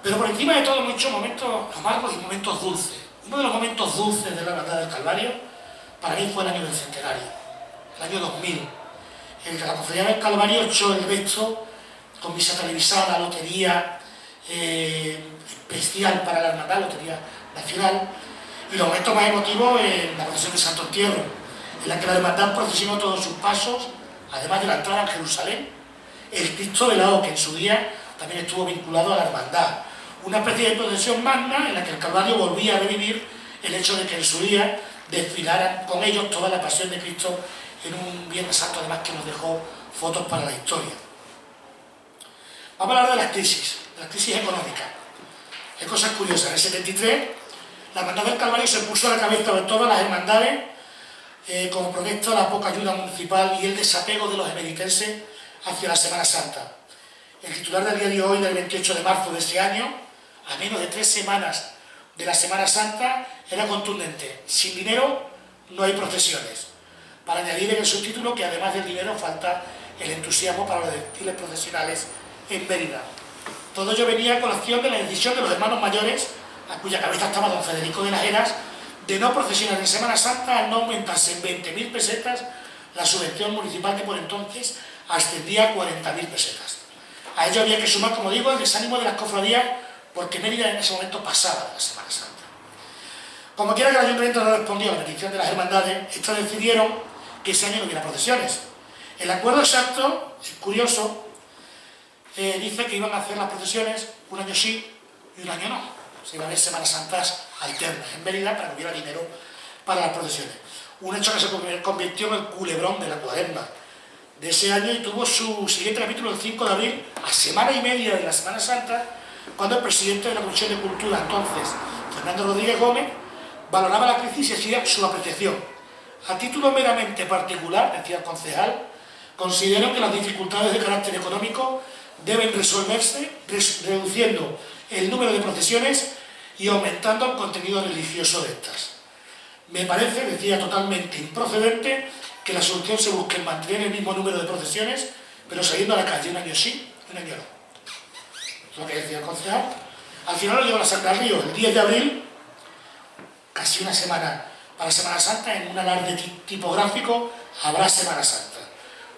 Pero por encima de todo, muchos momentos amargos y momentos dulces. Uno de los momentos dulces de la Hermandad del Calvario, para mí, fue el año del centenario, el año 2000, en que la Cofradía del Calvario echó el resto con misa televisada, lotería especial para la Hermandad, lotería nacional, y los momentos más emotivos en la procesión de Santo Entierro, en la que la Hermandad procesionó todos sus pasos, además de la entrada en Jerusalén, el Cristo velado, que en su día también estuvo vinculado a la Hermandad. Una especie de procesión magna en la que el Calvario volvía a revivir el hecho de que en su día desfilaran con ellos toda la pasión de Cristo en un Viernes Santo, además, que nos dejó fotos para la historia. Vamos a hablar de la crisis económica. Hay cosas curiosas. En el 73, la Hermandad del Calvario se puso a la cabeza de todas las hermandades como protesta a la poca ayuda municipal y el desapego de los emeritenses hacia la Semana Santa. El titular del diario Hoy, del 28 de marzo de ese año, a menos de 3 semanas de la Semana Santa, era contundente: sin dinero no hay procesiones. Para añadir en el subtítulo que además del dinero falta el entusiasmo para los desfiles procesionales en Mérida. Todo ello venía a colación de la decisión de los hermanos mayores, a cuya cabeza estaba don Federico de las Heras, de no procesionar en Semana Santa, al no aumentarse en 20.000 pesetas la subvención municipal, que por entonces ascendía a 40.000 pesetas. A ello había que sumar, como digo, el desánimo de las cofradías, porque Mérida en ese momento pasaba de la Semana Santa. Como quiera que el ayuntamiento no respondió a la petición de las hermandades, estas decidieron que ese año no hubiera procesiones. El acuerdo exacto, es curioso, dice que iban a hacer las procesiones un año sí y un año no. Se iban a haber Semanas Santas alternas en Mérida para que hubiera dinero para las procesiones. Un hecho que se convirtió en el culebrón de la cuaresma de ese año y tuvo su siguiente capítulo el 5 de abril, a semana y media de la Semana Santa, cuando el presidente de la Comisión de Cultura, entonces Fernando Rodríguez Gómez, valoraba la crisis y hacía su apreciación. A título meramente particular, decía el concejal, considero que las dificultades de carácter económico deben resolverse reduciendo el número de procesiones y aumentando el contenido religioso de estas. Me parece, decía, totalmente improcedente que la solución se busque en mantener el mismo número de procesiones, pero saliendo a la calle un año sí y un año no. Es lo que decía el concejal. Al final lo llevó a Santa Río el 10 de abril, casi una semana para Semana Santa, en un alarde tipográfico: habrá Semana Santa.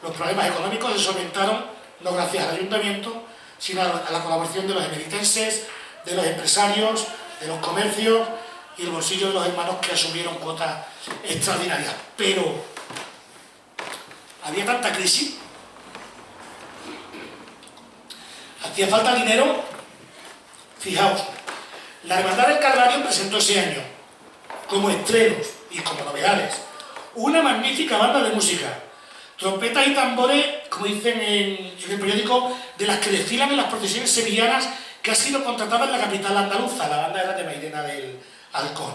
Los problemas económicos se solventaron no gracias al ayuntamiento, sino a la colaboración de los emeritenses, de los empresarios, de los comercios y el bolsillo de los hermanos que asumieron cuotas extraordinarias. Pero había tanta crisis, hacía falta dinero. Fijaos, la Hermandad del Calvario presentó ese año, como estrenos y como novedades, una magnífica banda de música, trompetas y tambores, como dicen en el periódico, de las que desfilan en las procesiones sevillanas, que ha sido contratada en la capital andaluza. La banda era de Mairena del Alcón.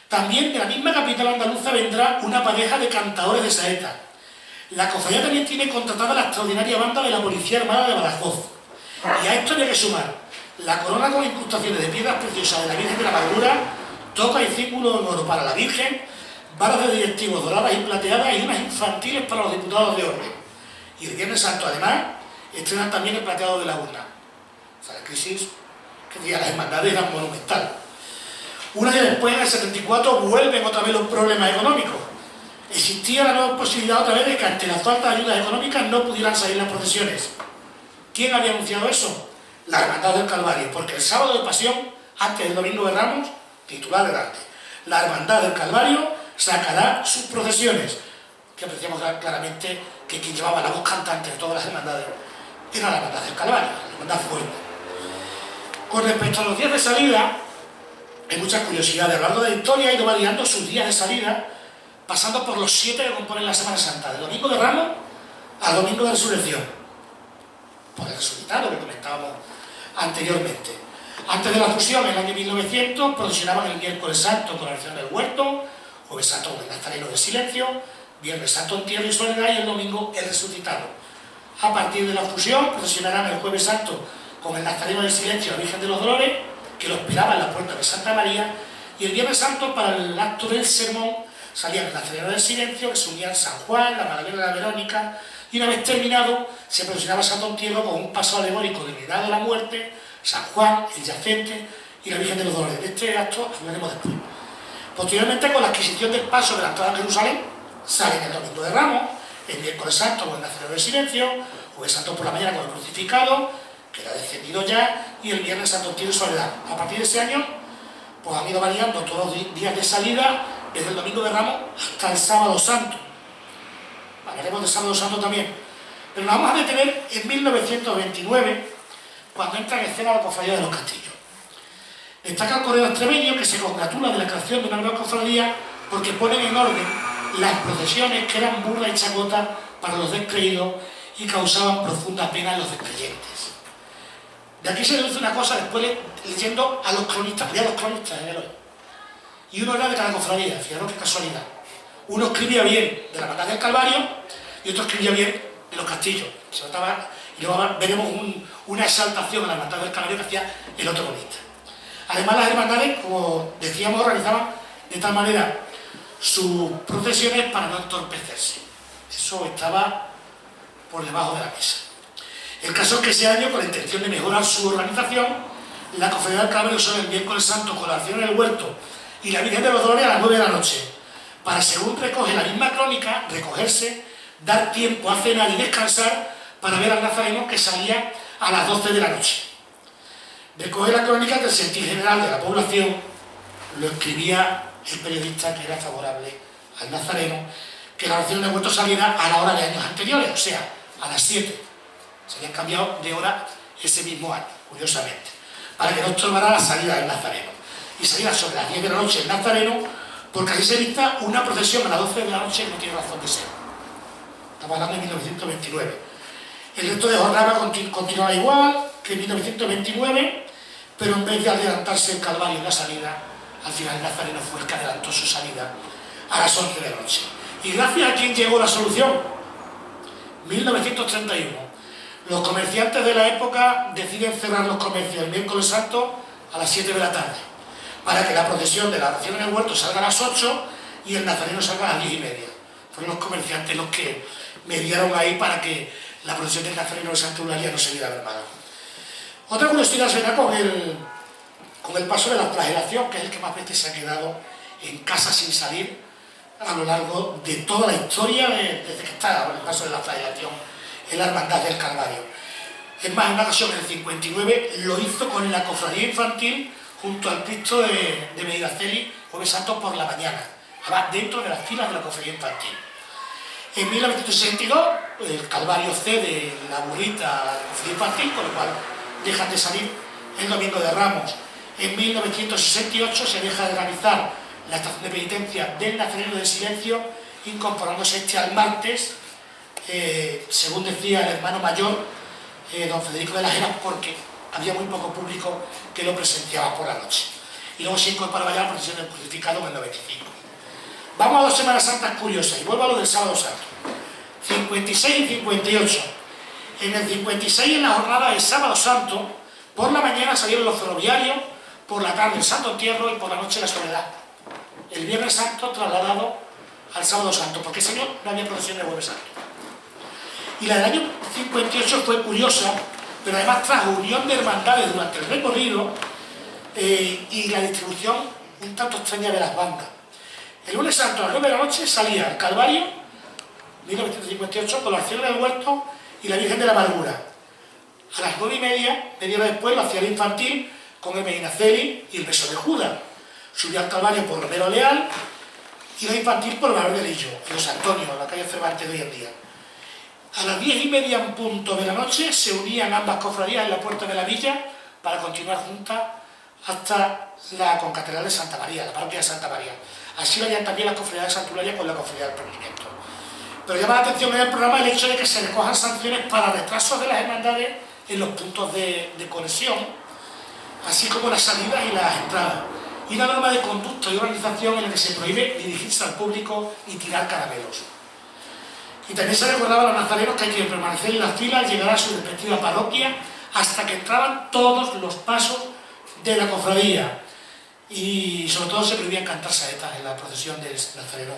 También de la misma capital andaluza vendrá una pareja de cantadores de saeta. La cofradía también tiene contratada la extraordinaria banda de la Policía Armada de Badajoz. Y a esto hay que sumar la corona con incrustaciones de piedras preciosas de la Virgen de la Amargura, toca y círculo de oro para la Virgen, varas de directivos doradas y plateadas y unas infantiles para los diputados de orden. Y el Viernes Santo, además, estrenan también el plateado de la urna. O sea, la crisis que decía, las hermandades eran monumental. Un año después, en el 74, vuelven otra vez los problemas económicos. Existía la nueva posibilidad otra vez de que ante la falta de ayudas económicas no pudieran salir las procesiones. ¿Quién había anunciado eso? La Hermandad del Calvario, porque el sábado de Pasión, antes del Domingo de Ramos, titular del arte, la Hermandad del Calvario sacará sus procesiones, que apreciamos claramente que quien llevaba la voz cantante de todas las hermandades era la Hermandad del Calvario, la Hermandad fuerte. Con respecto a los días de salida, hay muchas curiosidades. A lo largo de la historia ha ido variando sus días de salida, pasando por los 7 que componen la Semana Santa, del Domingo de Ramos al Domingo de Resurrección, por el resucitado que comentábamos anteriormente. Antes de la fusión, en el año 1900, procesionaban el miércoles santo con la oración del huerto, jueves santo con el nazareno del silencio, viernes santo entierro y soledad y el domingo el resucitado. A partir de la fusión, procesionarán el jueves santo con el nazareno del silencio, la Virgen de los Dolores, que lo esperaba en la puerta de Santa María, y el viernes santo, para el acto del sermón, salían el nazareno del silencio, que se unían San Juan, la Magdalena de la Verónica, y una vez terminado, se procesionaba Santo Entierro con un paso alegórico del Venado de la Muerte, San Juan, el Yacente y la Virgen de los Dolores. De este acto hablaremos después. Posteriormente, con la adquisición del paso de la entrada a Jerusalén, salen el Domingo de Ramos, el miércoles santo con el Nazareno del Silencio, jueves santo por la mañana con el crucificado, que era descendido ya, y el viernes santo Entierro y soledad. A partir de ese año, pues han ido variando todos los días de salida, desde el Domingo de Ramos hasta el Sábado Santo. Hablaremos del Sábado Santo también. Pero nos vamos a detener en 1929, cuando entra en escena la Cofradía de los Castillos. Destaca el correo extremeño, que se congratula de la creación de una nueva cofradía porque ponen en orden las procesiones que eran burda y chacota para los descreídos y causaban profunda pena en los descreyentes. De aquí se deduce una cosa, después leyendo a los cronistas, había dos cronistas en el hoy. Y uno era de cada cofradía, fijaros qué casualidad. Uno escribía bien de la Hermandad del Calvario y otro escribía bien de los Castillos. Se notaba, y luego veremos una exaltación a la Hermandad del Calvario que hacía el otro cronista. Además, las hermandades, como decíamos, organizaban de tal manera sus procesiones para no entorpecerse. Eso estaba por debajo de la mesa. El caso es que ese año, con la intención de mejorar su organización, la Cofradía del Calvario son el miércoles santo con la oración en el huerto y la Virgen de los Dolores a las 9 de la noche, para, según recoge la misma crónica, recogerse, dar tiempo a cenar y descansar para ver al nazareno que salía a las 12 de la noche. Recoge la crónica que el sentir general de la población lo escribía el periodista que era favorable al nazareno, que la oración del huerto saliera a la hora de años anteriores, o sea, a las 7. Se habían cambiado de hora ese mismo año, curiosamente, para que no estorbara la salida del nazareno. Y saliera sobre las 10 de la noche el nazareno, porque así se dicta una procesión a las 12 de la noche que no tiene razón de ser. Estamos hablando de 1929. El resto de jornada continuaba igual que en 1929, pero en vez de adelantarse el Calvario en la salida, al final el nazareno fue el que adelantó su salida a las 11 de la noche. ¿Y gracias a quién llegó la solución? 1931. Los comerciantes de la época deciden cerrar los comercios el miércoles santo a las 7 de la tarde, para que la procesión de la oración en el huerto salga a las 8 y el nazareno salga a las 10:30. Fueron los comerciantes los que mediaron ahí para que la procesión del nazareno de Santa Eulalia no se viera mermada. Otra curiosidad se da con el paso de la flagelación, que es el que más veces se ha quedado en casa sin salir a lo largo de toda la historia desde que está el paso de la flagelación en la Hermandad del Calvario. Es más, en una ocasión, en el 59, lo hizo con la cofradía infantil junto al Cristo de Medinaceli, Jueves Santo por la mañana, además dentro de las filas de la cofradía infantil. En 1962, el Calvario cede la burrita a la cofradía infantil, con lo cual dejan de salir el Domingo de Ramos. En 1968 se deja de realizar la estación de penitencia del Nazareno del Silencio, incorporándose este al martes, según decía el hermano mayor, don Federico de las Heras, porque había muy poco público que lo presenciaba por la noche. Y luego se incorporaba ya la procesión del crucificado en el 95. Vamos a 2 Semanas Santas curiosas, y vuelvo a lo del Sábado Santo. 56 y 58. En el 56, en la jornada del Sábado Santo, por la mañana salieron los ferroviarios, por la tarde el Santo Entierro y por la noche la Soledad. El Viernes Santo trasladado al Sábado Santo, porque ese año no había procesión de Jueves Santo. Y la del año 58 fue curiosa, pero además trajo unión de hermandades durante el recorrido y la distribución un tanto extraña de las bandas. El Lunes Santo a las 9 de la noche salía el Calvario, 1958, con la Acción del Huerto y la Virgen de la Amargura. A las 9:30, media hora después, lo hacía el infantil con el Medinaceli y el Beso de Judas. Subía al Calvario por Romero Leal y la infantil por Valor de Lillo, en Los Antonios, en la calle Cervantes de hoy en día. A las 10:30 en punto de la noche se unían ambas cofradías en la puerta de la villa para continuar juntas hasta la concatedral de Santa María, la parroquia de Santa María. Así lo harían también las cofradías de Santularia con la cofradía del Prenimiento. Pero llama la atención en el programa el hecho de que se recojan sanciones para retrasos de las hermandades en los puntos de conexión, así como las salidas y las entradas. Y una norma de conducta y organización en la que se prohíbe dirigirse al público y tirar caramelos. Y también se recordaba a los nazarenos que hay que permanecer en la fila al llegar a su respectiva parroquia hasta que entraban todos los pasos de la cofradía. Y sobre todo se prohibían cantar saetas en la procesión del Nazareno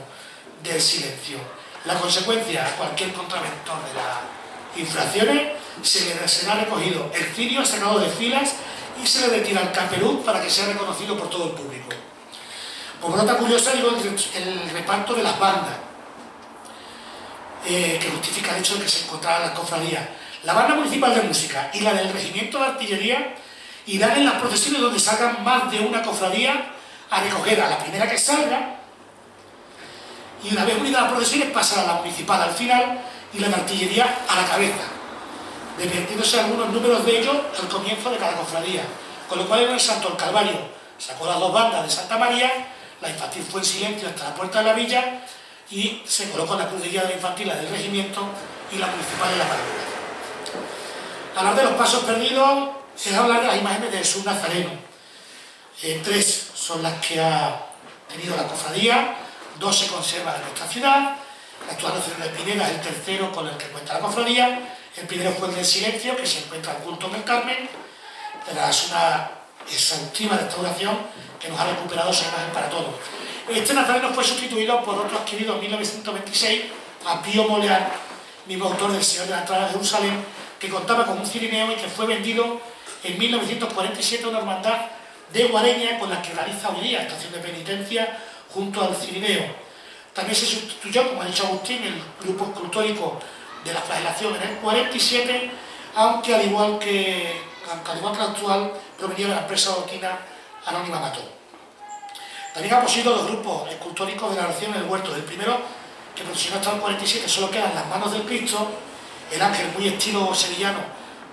del Silencio. La consecuencia, a cualquier contraventor de las infracciones, se le será recogido el cirio sacado de filas y se le retira el capeluz para que sea reconocido por todo el público. Por nota curiosa, digo el reparto de las bandas, que justifica el hecho de que se encontraran las cofradías. La banda municipal de música y la del regimiento de artillería irán en las procesiones donde salgan más de una cofradía a recoger a la primera que salga, y una vez unidas las procesiones pasa a la municipal al final y la de artillería a la cabeza, dependiéndose algunos números de ellos al comienzo de cada cofradía. Con lo cual en el Santo el Calvario sacó las 2 bandas de Santa María, la infantil fue en silencio hasta la puerta de la villa y se colocó la cruz de guía de la infantil, la del regimiento y la municipal en la parroquia. Hablar de los pasos perdidos es hablar de las imágenes de Jesús Nazareno. 3 son las que ha tenido la cofradía, 2 se conservan en nuestra ciudad. La actual Nazareno de Pineda es el tercero con el que cuenta la cofradía. El primero fue el del Silencio, que se encuentra al culto en el Carmen, tras una exhaustiva restauración que nos ha recuperado esa imagen para todos. Este Nazareno fue sustituido por otro adquirido en 1926, a Pío Molear, mismo autor del Señor de la Entrada de Jerusalén, que contaba con un cirineo y que fue vendido en 1947 a una hermandad de Guareña con la que realiza hoy día estación de penitencia junto al cirineo. También se sustituyó, como ha dicho Agustín, el grupo escultórico de la flagelación en el 47, aunque al igual que el actual provenía de la empresa doquina Anónima Mató. También ha poseído 2 grupos escultóricos de la oración en el huerto. El primero, que procesionó hasta el 47, solo quedan las manos del Cristo, el ángel muy estilo sevillano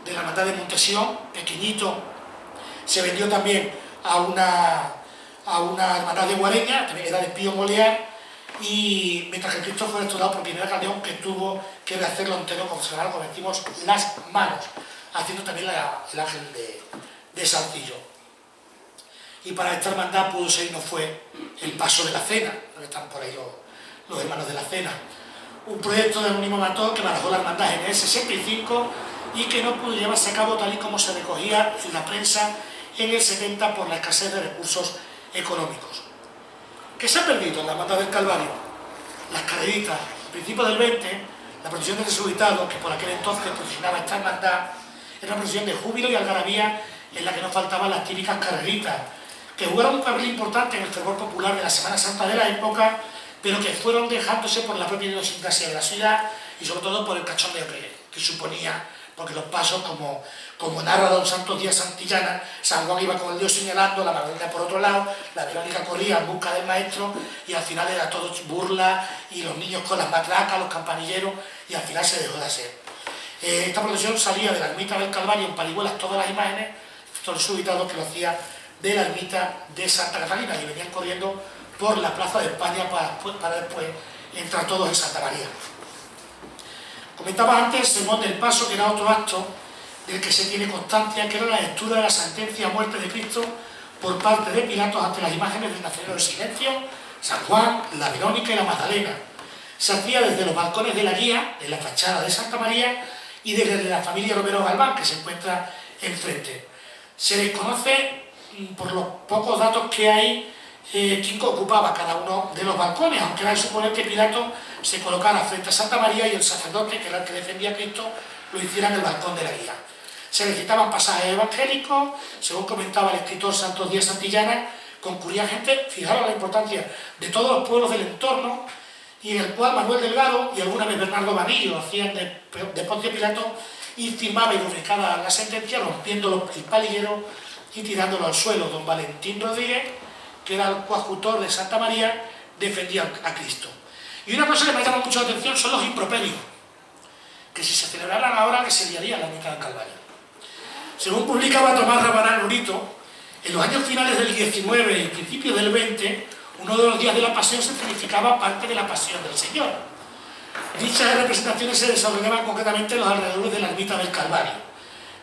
de la hermandad de Montesión, pequeñito. Se vendió también a una hermandad de Guareña, también era de Pío Molear, y mientras que el Cristo fue restaurado por Pineda Caldeón, que tuvo que rehacerlo entero, conservar, como decimos, las manos, haciendo también el ángel de Saltillo. Y para esta hermandad pudo ser y no fue el paso de la cena, donde están por ahí los hermanos de la cena. Un proyecto de Anónimo Mató que manejó la hermandad en el 65 y que no pudo llevarse a cabo tal y como se recogía en la prensa en el 70 por la escasez de recursos económicos. ¿Qué se ha perdido en la hermandad del Calvario? Las carreritas. Al principio del 20, la procesión de resucitados, que por aquel entonces procesionaba esta hermandad, era una procesión de júbilo y algarabía en la que no faltaban las típicas carreritas, que jugaron un papel importante en el fervor popular de la Semana Santa de la época, pero que fueron dejándose por la propia idiosincrasia de la ciudad y sobre todo por el cachondeo que suponía porque los pasos, como narra don Santos Díaz Santillana, San Juan iba con el Dios señalando, la Magdalena por otro lado, la Verónica corría en busca del maestro y al final era todo burla y los niños con las matracas, los campanilleros, y al final se dejó de hacer. Esta procesión salía de la ermita del Calvario en parihuelas todas las imágenes, estos subitados que lo hacía de la ermita de Santa Catalina y venían corriendo por la Plaza de España para después entrar todos en Santa María. Comentaba antes el sermón del paso, que era otro acto del que se tiene constancia, que era la lectura de la sentencia a muerte de Cristo por parte de Pilatos ante las imágenes del Nazareno del Silencio, San Juan, la Verónica y la Magdalena. Se hacía desde los balcones de la guía, en la fachada de Santa María, y desde la familia Romero Galván, que se encuentra enfrente. Se desconoce, por los pocos datos que hay, quién ocupaba cada uno de los balcones, aunque era de suponer que Pilato se colocara frente a Santa María y el sacerdote, que era el que defendía a Cristo, lo hiciera en el balcón de la guía. Se recitaban pasajes evangélicos, según comentaba el escritor Santos Díaz Santillana, concurría gente, fijaros la importancia, de todos los pueblos del entorno, y en el cual Manuel Delgado y alguna vez Bernardo Vanillo hacían de Poncio Pilato y firmaba y rubricaba la sentencia rompiendo el palillero y tirándolo al suelo. Don Valentín Rodríguez, que era el coadjutor de Santa María, defendía a Cristo. Y una cosa que me llama mucho la atención son los improperios, que si se celebraran ahora, que se liaría la mitad del Calvario. Según publicaba Tomás Rabanal Brito, en los años finales del 19 y principios del 20, uno de los días de la Pasión se significaba parte de la Pasión del Señor. Dichas representaciones se desarrollaban concretamente en los alrededores de la ermita del Calvario.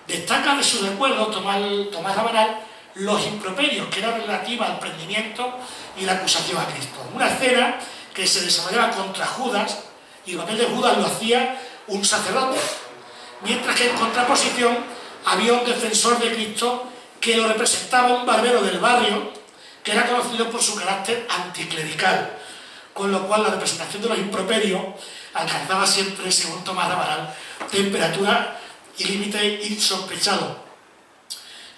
Destaca de su recuerdo Tomás Rabanal los improperios, que eran relativos al prendimiento y la acusación a Cristo. Una escena que se desarrollaba contra Judas, y el papel de Judas lo hacía un sacerdote, mientras que en contraposición había un defensor de Cristo que lo representaba un barbero del barrio, que era conocido por su carácter anticlerical, con lo cual la representación de los improperios alcanzaba siempre, según Tomás Rabanal, temperatura y límite insospechado.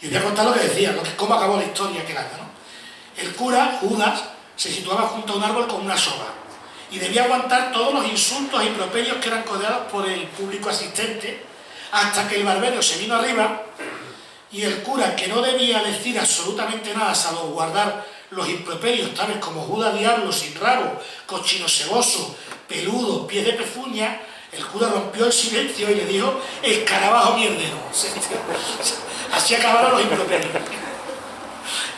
Y os voy a contar lo que decía, cómo acabó la historia aquel año, ¿no? El cura, Judas, se situaba junto a un árbol con una soga y debía aguantar todos los insultos e improperios que eran codeados por el público asistente, hasta que el barbero se vino arriba y el cura, que no debía decir absolutamente nada salvo guardar los improperios tales como Judas diablo, sin rabo, cochino ceboso, peludo, pies de pezuña, el cura rompió el silencio y le dijo: escarabajo mierdero. Así acabaron los improperios.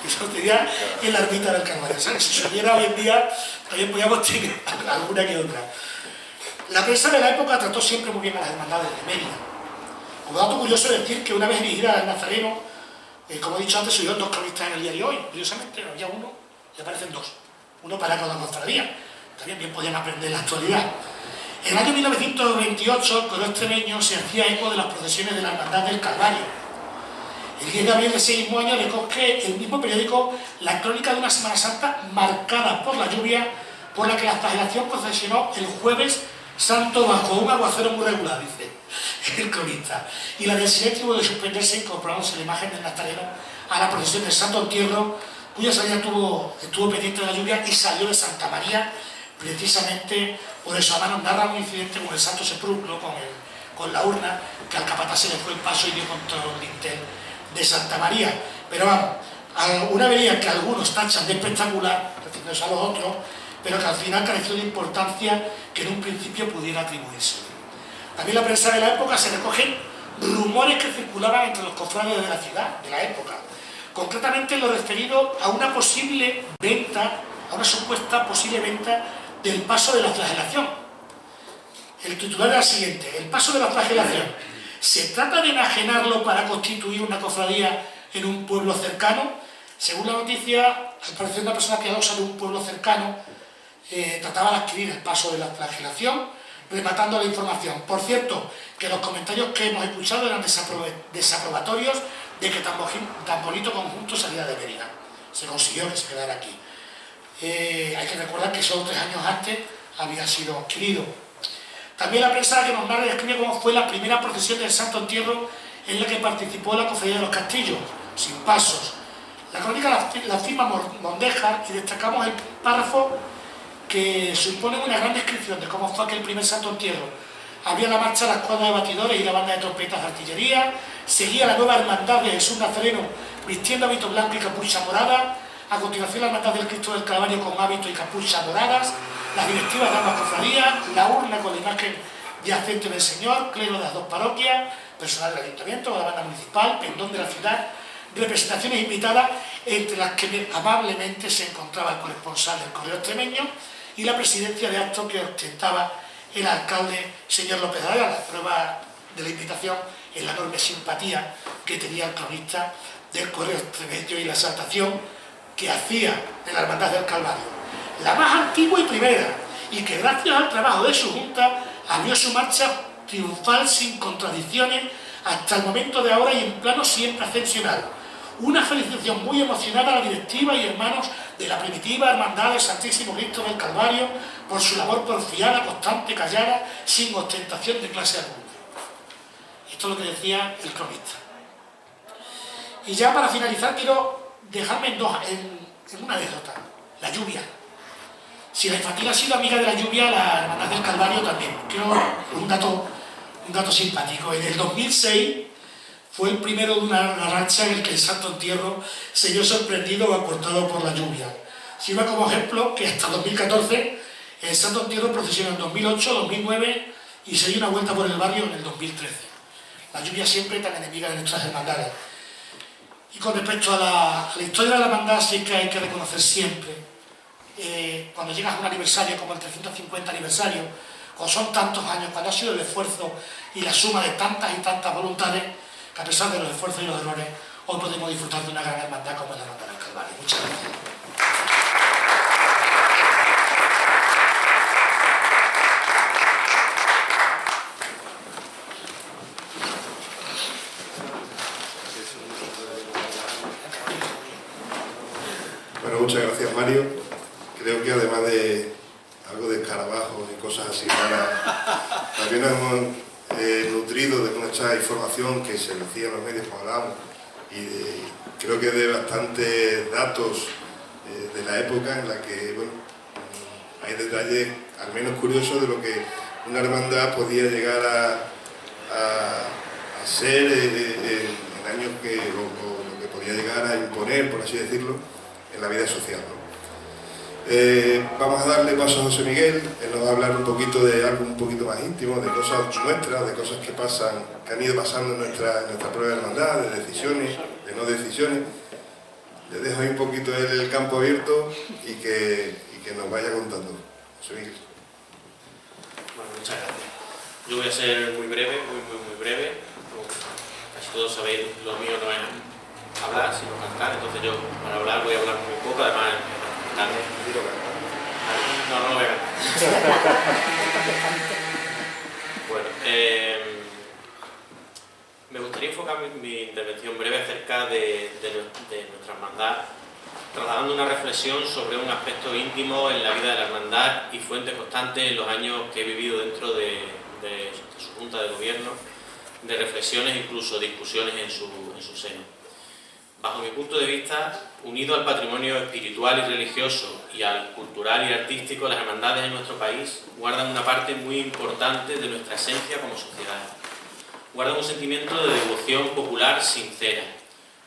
Eso sería en la ermita del Calvario. O sea, que si se oyera hoy en día, también podíamos tener alguna que otra. La prensa de la época trató siempre muy bien a las hermandades de Mérida. Como dato curioso decir que una vez dirigida al Nazareno, como he dicho antes, subieron 2 cronistas en el día de hoy. Curiosamente, había uno y aparecen 2. Uno para cada cofradía. También bien podían aprender la actualidad. En el año 1928, el coro extremeño se hacía eco de las procesiones de la Hermandad del Calvario. El 10 de abril de ese mismo año recoge el mismo periódico la crónica de una Semana Santa marcada por la lluvia, por la que la flagelación procesionó el Jueves Santo bajo un aguacero muy regular, dice el cronista. Y la del silencio tuvo de suspenderse incorporándose la imagen del Nazareno a la procesión del Santo Entierro, cuya salida estuvo pendiente de la lluvia y salió de Santa María, precisamente por eso. Además nos narra un incidente con el Santo Sepulcro, con la urna, que al capataz se le fue el paso y dio contra el dintel de Santa María. Pero vamos, una avería que algunos tachan de espectacular, refiriéndose a los otros, pero que al final careció de importancia que en un principio pudiera atribuirse. También la prensa de la época se recogen rumores que circulaban entre los cofrades de la ciudad, de la época, concretamente lo referido a una posible venta, a una supuesta posible venta del paso de la flagelación. El titular era el siguiente: el paso de la flagelación. ¿Se trata de enajenarlo para constituir una cofradía en un pueblo cercano? Según la noticia, al parecer una persona piadosa de un pueblo cercano trataba de adquirir el paso de la flagelación, rematando la información. Por cierto, que los comentarios que hemos escuchado eran desaprobatorios de que tan bonito conjunto saliera de Mérida. Se consiguió que se quedara aquí. Hay que recordar que solo 3 años antes había sido adquirido. También la prensa que nos narra y describe cómo fue la primera procesión del Santo Entierro en la que participó la Cofradía de los Castillos, sin pasos. La crónica la firma Mondejar y destacamos el párrafo que supone una gran descripción de cómo fue aquel primer Santo Entierro. Había la marcha la escuadra de batidores y la banda de trompetas de artillería. Seguía la nueva hermandad de Jesús Nazareno vistiendo hábito blanco y capucha morada. A continuación la hermandad del Cristo del Calvario con hábito y capucha moradas. Las directivas de ambas cofradías, la urna con la imagen yacente del Señor, clero de las dos parroquias, personal del ayuntamiento, la banda municipal, pendón de la ciudad, representaciones invitadas, entre las que amablemente se encontraba el corresponsal del Correo Extremeño y la presidencia de actos que ostentaba el alcalde señor López Ayala. La prueba de la invitación es la enorme simpatía que tenía el cronista del Correo Extremeño y la exaltación que hacía de la Hermandad del Calvario, la más antigua y primera, y que gracias al trabajo de su junta abrió su marcha triunfal sin contradicciones hasta el momento de ahora y en plano siempre ascensional. Una felicitación muy emocionada a la directiva y hermanos de la primitiva Hermandad del Santísimo Cristo del Calvario por su labor porfiada, constante, callada, sin ostentación de clase alguna. Esto es lo que decía el cronista. Y ya para finalizar quiero dejarme en una anécdota, la lluvia. Si la infantil ha sido amiga de la lluvia, la Hermandad del Calvario también. Quiero un dato simpático. En el 2006 fue el primero de una racha en el que el Santo Entierro se vio sorprendido o acortado por la lluvia. Sirva como ejemplo que hasta 2014 el Santo Entierro procesiona en 2008, 2009 y se dio una vuelta por el barrio en el 2013. La lluvia siempre tan enemiga de nuestras hermandades. Y con respecto a la historia de la hermandad, sí que hay que reconocer siempre, cuando llegas a un aniversario como el 350 aniversario, cuando son tantos años, cuando ha sido el esfuerzo y la suma de tantas y tantas voluntades, que a pesar de los esfuerzos y los errores, hoy podemos disfrutar de una gran hermandad como la Hermandad del Calvario. Muchas gracias. Bueno, muchas gracias, Mario. Creo que además de algo de escarabajos y cosas así raras, también nos hemos nutrido de nuestra información que se decía en los medios que hablábamos y creo que de bastantes datos de la época en la que, bueno, hay detalles al menos curiosos de lo que una hermandad podía llegar a ser en años o lo que podía llegar a imponer, por así decirlo, en la vida social, ¿no? Vamos a darle paso a José Miguel. Él nos va a hablar un poquito de algo un poquito más íntimo, de cosas nuestras, de cosas que pasan, que han ido pasando en nuestra propia hermandad, de decisiones, de no decisiones. Le dejo ahí un poquito el campo abierto y que nos vaya contando. José Miguel. Bueno, muchas gracias. Yo voy a ser muy breve, muy breve. Como casi todos sabéis, lo mío no es hablar, sino cantar. Entonces yo, para hablar, voy a hablar muy poco, además no lo voy a cantar. Bueno, me gustaría enfocar mi intervención breve acerca de nuestra hermandad, trasladando una reflexión sobre un aspecto íntimo en la vida de la hermandad y fuente constante en los años que he vivido dentro de su junta de gobierno, de reflexiones, incluso discusiones en su seno. Bajo mi punto de vista, unido al patrimonio espiritual y religioso y al cultural y artístico, las hermandades en nuestro país guardan una parte muy importante de nuestra esencia como sociedad. Guardan un sentimiento de devoción popular sincera,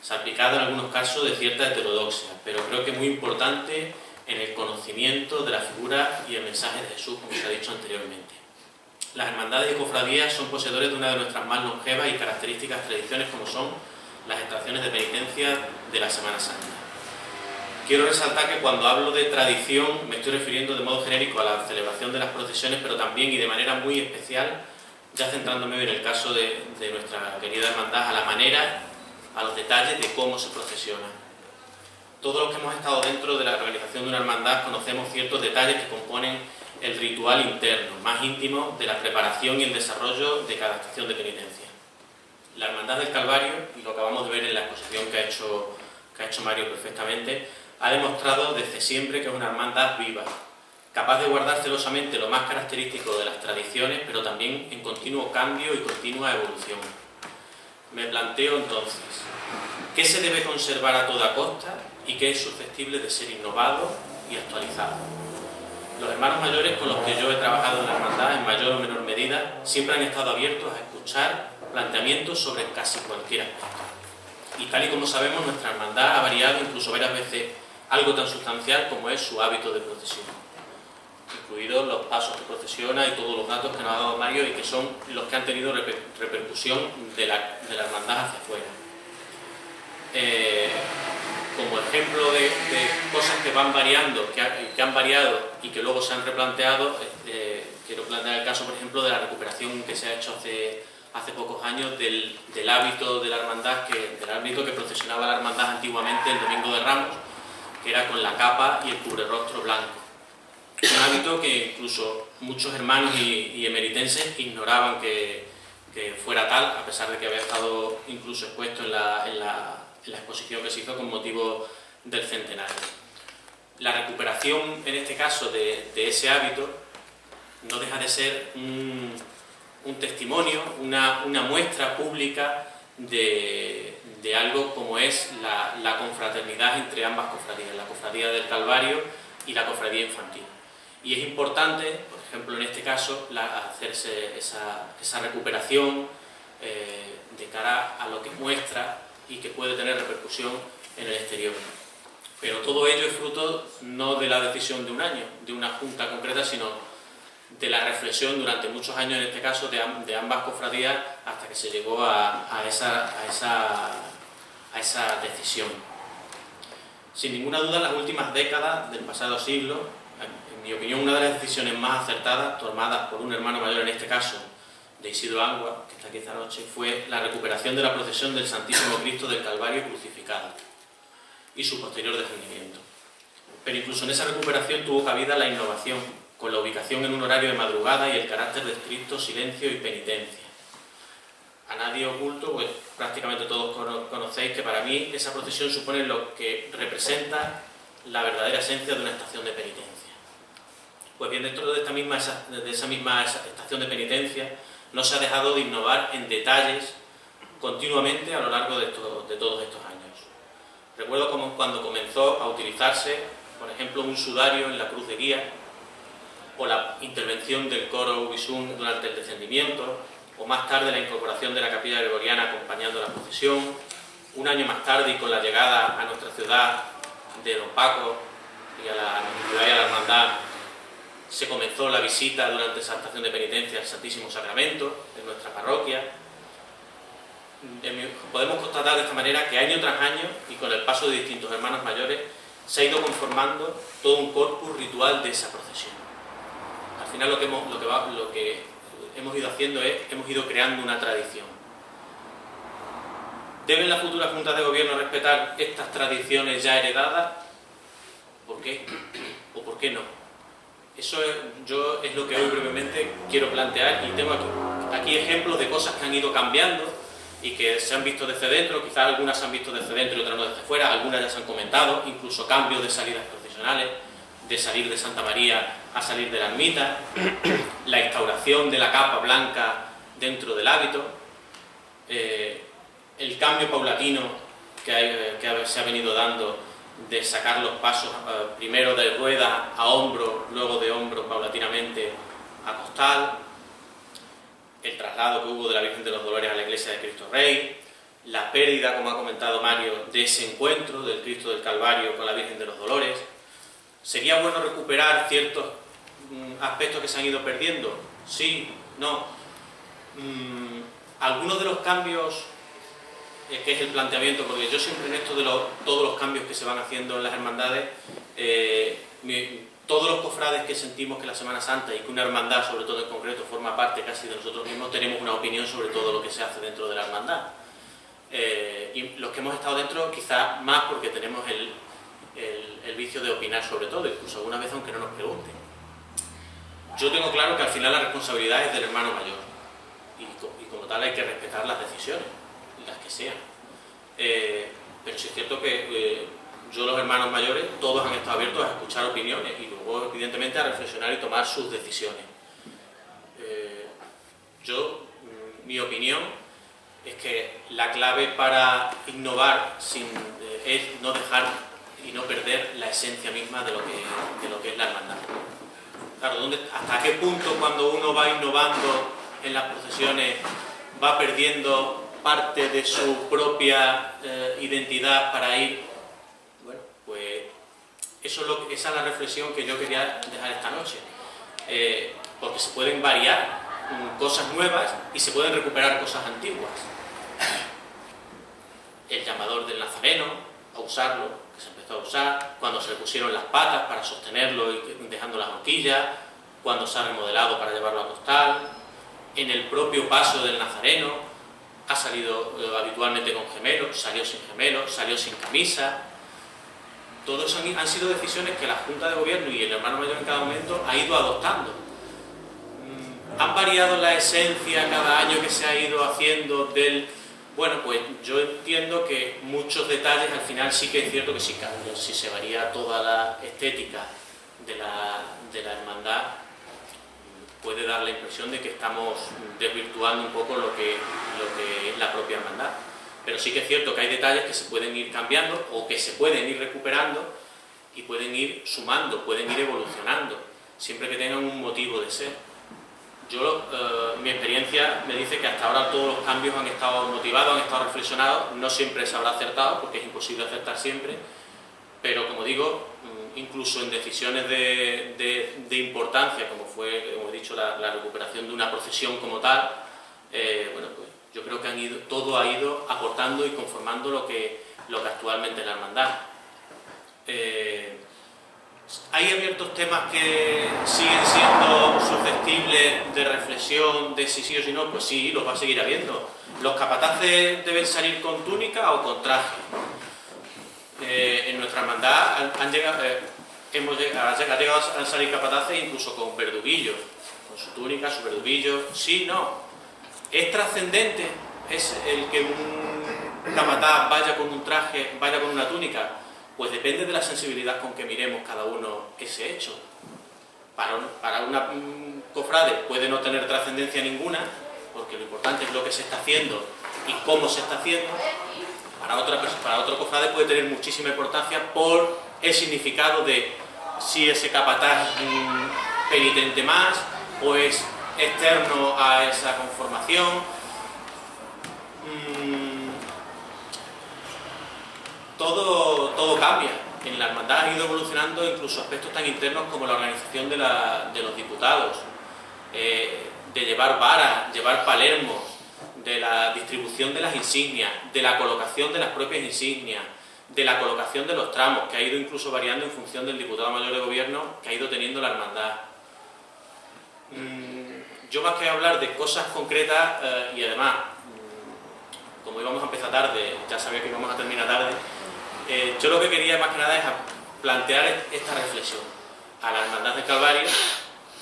salpicado en algunos casos de cierta heterodoxia, pero creo que muy importante en el conocimiento de la figura y el mensaje de Jesús, como se ha dicho anteriormente. Las hermandades y cofradías son poseedores de una de nuestras más longevas y características tradiciones, como son las estaciones de penitencia de la Semana Santa. Quiero resaltar que cuando hablo de tradición me estoy refiriendo de modo genérico a la celebración de las procesiones, pero también y de manera muy especial, ya centrándome en el caso de nuestra querida hermandad, a la manera, a los detalles de cómo se procesiona. Todos los que hemos estado dentro de la organización de una hermandad conocemos ciertos detalles que componen el ritual interno, más íntimo de la preparación y el desarrollo de cada estación de penitencia. La Hermandad del Calvario, y lo acabamos de ver en la exposición que ha hecho Mario perfectamente, ha demostrado desde siempre que es una hermandad viva, capaz de guardar celosamente lo más característico de las tradiciones, pero también en continuo cambio y continua evolución. Me planteo entonces, ¿qué se debe conservar a toda costa y qué es susceptible de ser innovado y actualizado? Los hermanos mayores con los que yo he trabajado en la hermandad, en mayor o menor medida, siempre han estado abiertos a escuchar planteamientos sobre casi cualquier aspecto. Y tal y como sabemos, nuestra hermandad ha variado incluso varias veces algo tan sustancial como es su hábito de procesión, incluidos los pasos que procesiona y todos los datos que nos ha dado Mario y que son los que han tenido repercusión de la hermandad hacia afuera. Como ejemplo de cosas que van variando, que han variado y que luego se han replanteado, quiero plantear el caso, por ejemplo, de la recuperación que se ha hecho hace pocos años del hábito de la hermandad, del hábito que procesionaba la hermandad antiguamente el Domingo de Ramos, que era con la capa y el cubrerostro blanco. Un hábito que incluso muchos hermanos y emeritenses ignoraban que fuera tal, a pesar de que había estado incluso expuesto en la exposición que se hizo con motivo del centenario. La recuperación, en este caso, de ese hábito no deja de ser un testimonio, una muestra pública de algo como es la confraternidad entre ambas cofradías, la cofradía del Calvario y la cofradía infantil. Y es importante, por ejemplo, en este caso, hacerse esa recuperación de cara a lo que muestra y que puede tener repercusión en el exterior. Pero todo ello es fruto no de la decisión de un año, de una junta concreta, sino de la reflexión durante muchos años, en este caso, de ambas cofradías, hasta que se llegó a esa decisión. Sin ninguna duda, en las últimas décadas del pasado siglo, en mi opinión, una de las decisiones más acertadas, tomadas por un hermano mayor, en este caso, de Isidro Angua, que está aquí esta noche, fue la recuperación de la procesión del Santísimo Cristo del Calvario crucificado y su posterior descendimiento. Pero incluso en esa recuperación tuvo cabida la innovación, con la ubicación en un horario de madrugada y el carácter de estricto silencio y penitencia. A nadie oculto, pues prácticamente todos conocéis que para mí esa procesión supone lo que representa la verdadera esencia de una estación de penitencia. Pues bien, dentro de esa misma estación de penitencia no se ha dejado de innovar en detalles continuamente a lo largo de todos estos años. Recuerdo como cuando comenzó a utilizarse, por ejemplo, un sudario en la cruz de guía, o la intervención del coro Ubisum durante el descendimiento, o más tarde la incorporación de la capilla gregoriana acompañando la procesión. Un año más tarde, y con la llegada a nuestra ciudad de Don Paco y a la ciudad y a la hermandad, se comenzó la visita durante esa estación de penitencia al Santísimo Sacramento en nuestra parroquia. Podemos constatar de esta manera que año tras año, y con el paso de distintos hermanos mayores, se ha ido conformando todo un corpus ritual de esa procesión. Al final lo que hemos ido haciendo es, hemos ido creando una tradición. ¿Deben las futuras juntas de gobierno respetar estas tradiciones ya heredadas? ¿Por qué? ¿O por qué no? Eso es lo que hoy brevemente quiero plantear, y tengo aquí ejemplos de cosas que han ido cambiando y que se han visto desde dentro. Quizás algunas se han visto desde dentro y otras no desde fuera, algunas ya se han comentado, incluso cambios de salidas procesionales, de salir de Santa María a salir de la ermita, la instauración de la capa blanca dentro del hábito, el cambio paulatino que se ha venido dando de sacar los pasos primero de rueda a hombro, luego de hombro paulatinamente a costal, el traslado que hubo de la Virgen de los Dolores a la Iglesia de Cristo Rey, la pérdida, como ha comentado Mario, de ese encuentro del Cristo del Calvario con la Virgen de los Dolores. ¿Sería bueno recuperar ciertos aspectos que se han ido perdiendo? Sí, no. Algunos de los cambios, que es el planteamiento, porque yo siempre en esto de todos los cambios que se van haciendo en las hermandades, todos los cofrades que sentimos que la Semana Santa y que una hermandad, sobre todo en concreto, forma parte casi de nosotros mismos, tenemos una opinión sobre todo lo que se hace dentro de la hermandad. Y los que hemos estado dentro, quizás más porque tenemos el vicio de opinar sobre todo, incluso alguna vez aunque no nos pregunten. Yo tengo claro que al final la responsabilidad es del hermano mayor, y como tal hay que respetar las decisiones, las que sean. Pero sí es cierto que los hermanos mayores, todos han estado abiertos a escuchar opiniones y luego evidentemente a reflexionar y tomar sus decisiones. Mi opinión es que la clave para innovar es no dejar y no perder la esencia misma de lo que es la hermandad. claro, hasta qué punto cuando uno va innovando en las procesiones va perdiendo parte de su propia identidad para ir. Bueno, pues esa es la reflexión que yo quería dejar esta noche, porque se pueden variar cosas nuevas y se pueden recuperar cosas antiguas. El llamador del nazareno, a usarlo, que se empezó a usar, cuando se le pusieron las patas para sostenerlo y dejando las horquillas, cuando se ha remodelado para llevarlo a costal, en el propio paso del nazareno, ha salido habitualmente con gemelos, salió sin camisa. Todo eso han sido decisiones que la Junta de Gobierno y el hermano mayor en cada momento ha ido adoptando. ¿Han variado la esencia cada año que se ha ido haciendo del...? Bueno, pues yo entiendo que muchos detalles al final sí que es cierto que sí cambian. Si se varía toda la estética de la hermandad, puede dar la impresión de que estamos desvirtuando un poco lo que es la propia hermandad. Pero sí que es cierto que hay detalles que se pueden ir cambiando o que se pueden ir recuperando y pueden ir sumando, pueden ir evolucionando, siempre que tengan un motivo de ser. Mi experiencia me dice que hasta ahora todos los cambios han estado motivados, han estado reflexionados, no siempre se habrá acertado porque es imposible acertar siempre, pero como digo, incluso en decisiones de importancia, como fue, como he dicho, la recuperación de una procesión como tal, bueno, pues yo creo que todo ha ido aportando y conformando lo que actualmente es la hermandad. ¿Hay abiertos temas que siguen siendo susceptibles de reflexión, de si sí o si no? Pues sí, los va a seguir habiendo. ¿Los capataces deben salir con túnica o con traje? En nuestra hermandad han llegado a salir capataces incluso con verduguillos, con su túnica, su verduguillo. Sí, no. ¿Es trascendente? ¿Es el que un capataz vaya con un traje, vaya con una túnica? Pues depende de la sensibilidad con que miremos cada uno ese hecho. Para una cofrade puede no tener trascendencia ninguna, porque lo importante es lo que se está haciendo y cómo se está haciendo. Para otro cofrade puede tener muchísima importancia por el significado de si ese capataz es un penitente más o es externo a esa conformación. Todo cambia. En la hermandad ha ido evolucionando incluso aspectos tan internos como la organización de los diputados, de llevar varas, llevar palermos, de la distribución de las insignias, de la colocación de las propias insignias, de la colocación de los tramos, que ha ido incluso variando en función del diputado mayor de gobierno que ha ido teniendo la hermandad. Yo más que hablar de cosas concretas y además, como íbamos a empezar tarde, ya sabía que íbamos a terminar tarde, yo lo que quería más que nada es plantear esta reflexión a la Hermandad del Calvario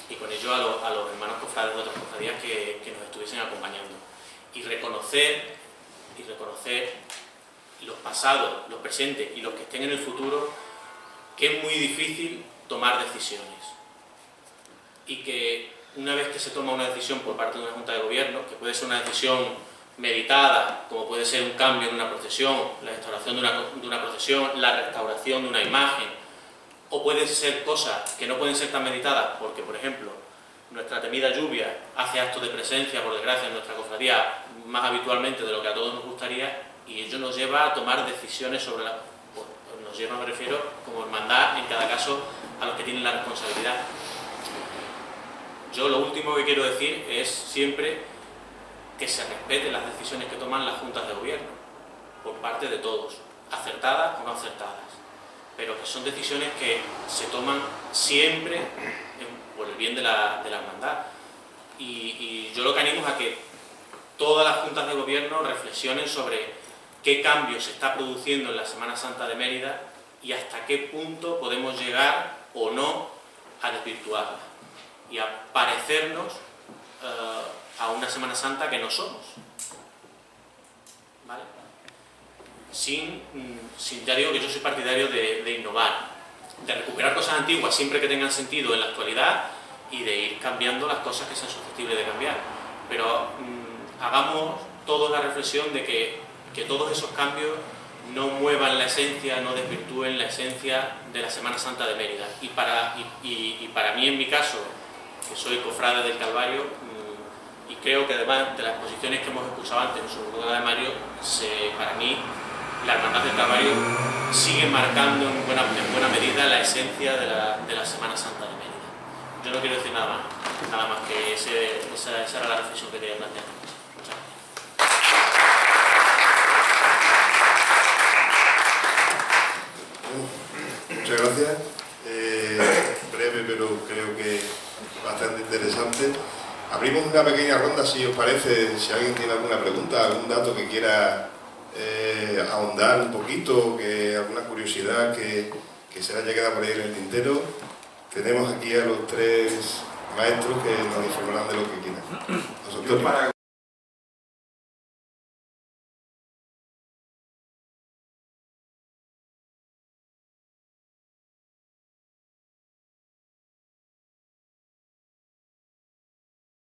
y con ello a los hermanos cofrades de otras cofradías que nos estuviesen acompañando y reconocer los pasados, los presentes y los que estén en el futuro, que es muy difícil tomar decisiones y que una vez que se toma una decisión por parte de una Junta de Gobierno, que puede ser una decisión meditada, como puede ser un cambio en una procesión, la instauración de una procesión, la restauración de una imagen, o pueden ser cosas que no pueden ser tan meditadas, porque, por ejemplo, nuestra temida lluvia hace actos de presencia, por desgracia, en nuestra cofradía más habitualmente de lo que a todos nos gustaría, y ello nos lleva a tomar decisiones sobre nos lleva, me refiero, como hermandad, en cada caso, a los que tienen la responsabilidad. Yo lo último que quiero decir es siempre que se respeten las decisiones que toman las juntas de gobierno, por parte de todos, acertadas o no acertadas, pero que son decisiones que se toman siempre por el bien de la hermandad. Y yo lo que animo es a que todas las juntas de gobierno reflexionen sobre qué cambio se está produciendo en la Semana Santa de Mérida y hasta qué punto podemos llegar o no a desvirtuarla y a parecernos a una Semana Santa que no somos, ¿vale? Ya digo que yo soy partidario de innovar, de recuperar cosas antiguas siempre que tengan sentido en la actualidad y de ir cambiando las cosas que sean susceptibles de cambiar, pero hagamos todos la reflexión de que todos esos cambios no muevan la esencia, no desvirtúen la esencia de la Semana Santa de Mérida. Y para mí, en mi caso, que soy cofrade del Calvario, y creo que además de las posiciones que hemos escuchado antes en su boda de Mario, para mí la Hermandad del Calvario sigue marcando en buena medida la esencia de la Semana Santa de Mérida. Yo no quiero decir nada más que esa era la reflexión que quería plantear. Muchas gracias. Breve, pero creo que bastante interesante. Abrimos una pequeña ronda, si os parece, si alguien tiene alguna pregunta, algún dato que quiera ahondar un poquito, alguna curiosidad que se le haya quedado por ahí en el tintero. Tenemos aquí a los tres maestros que nos informarán de lo que quieran. Yo para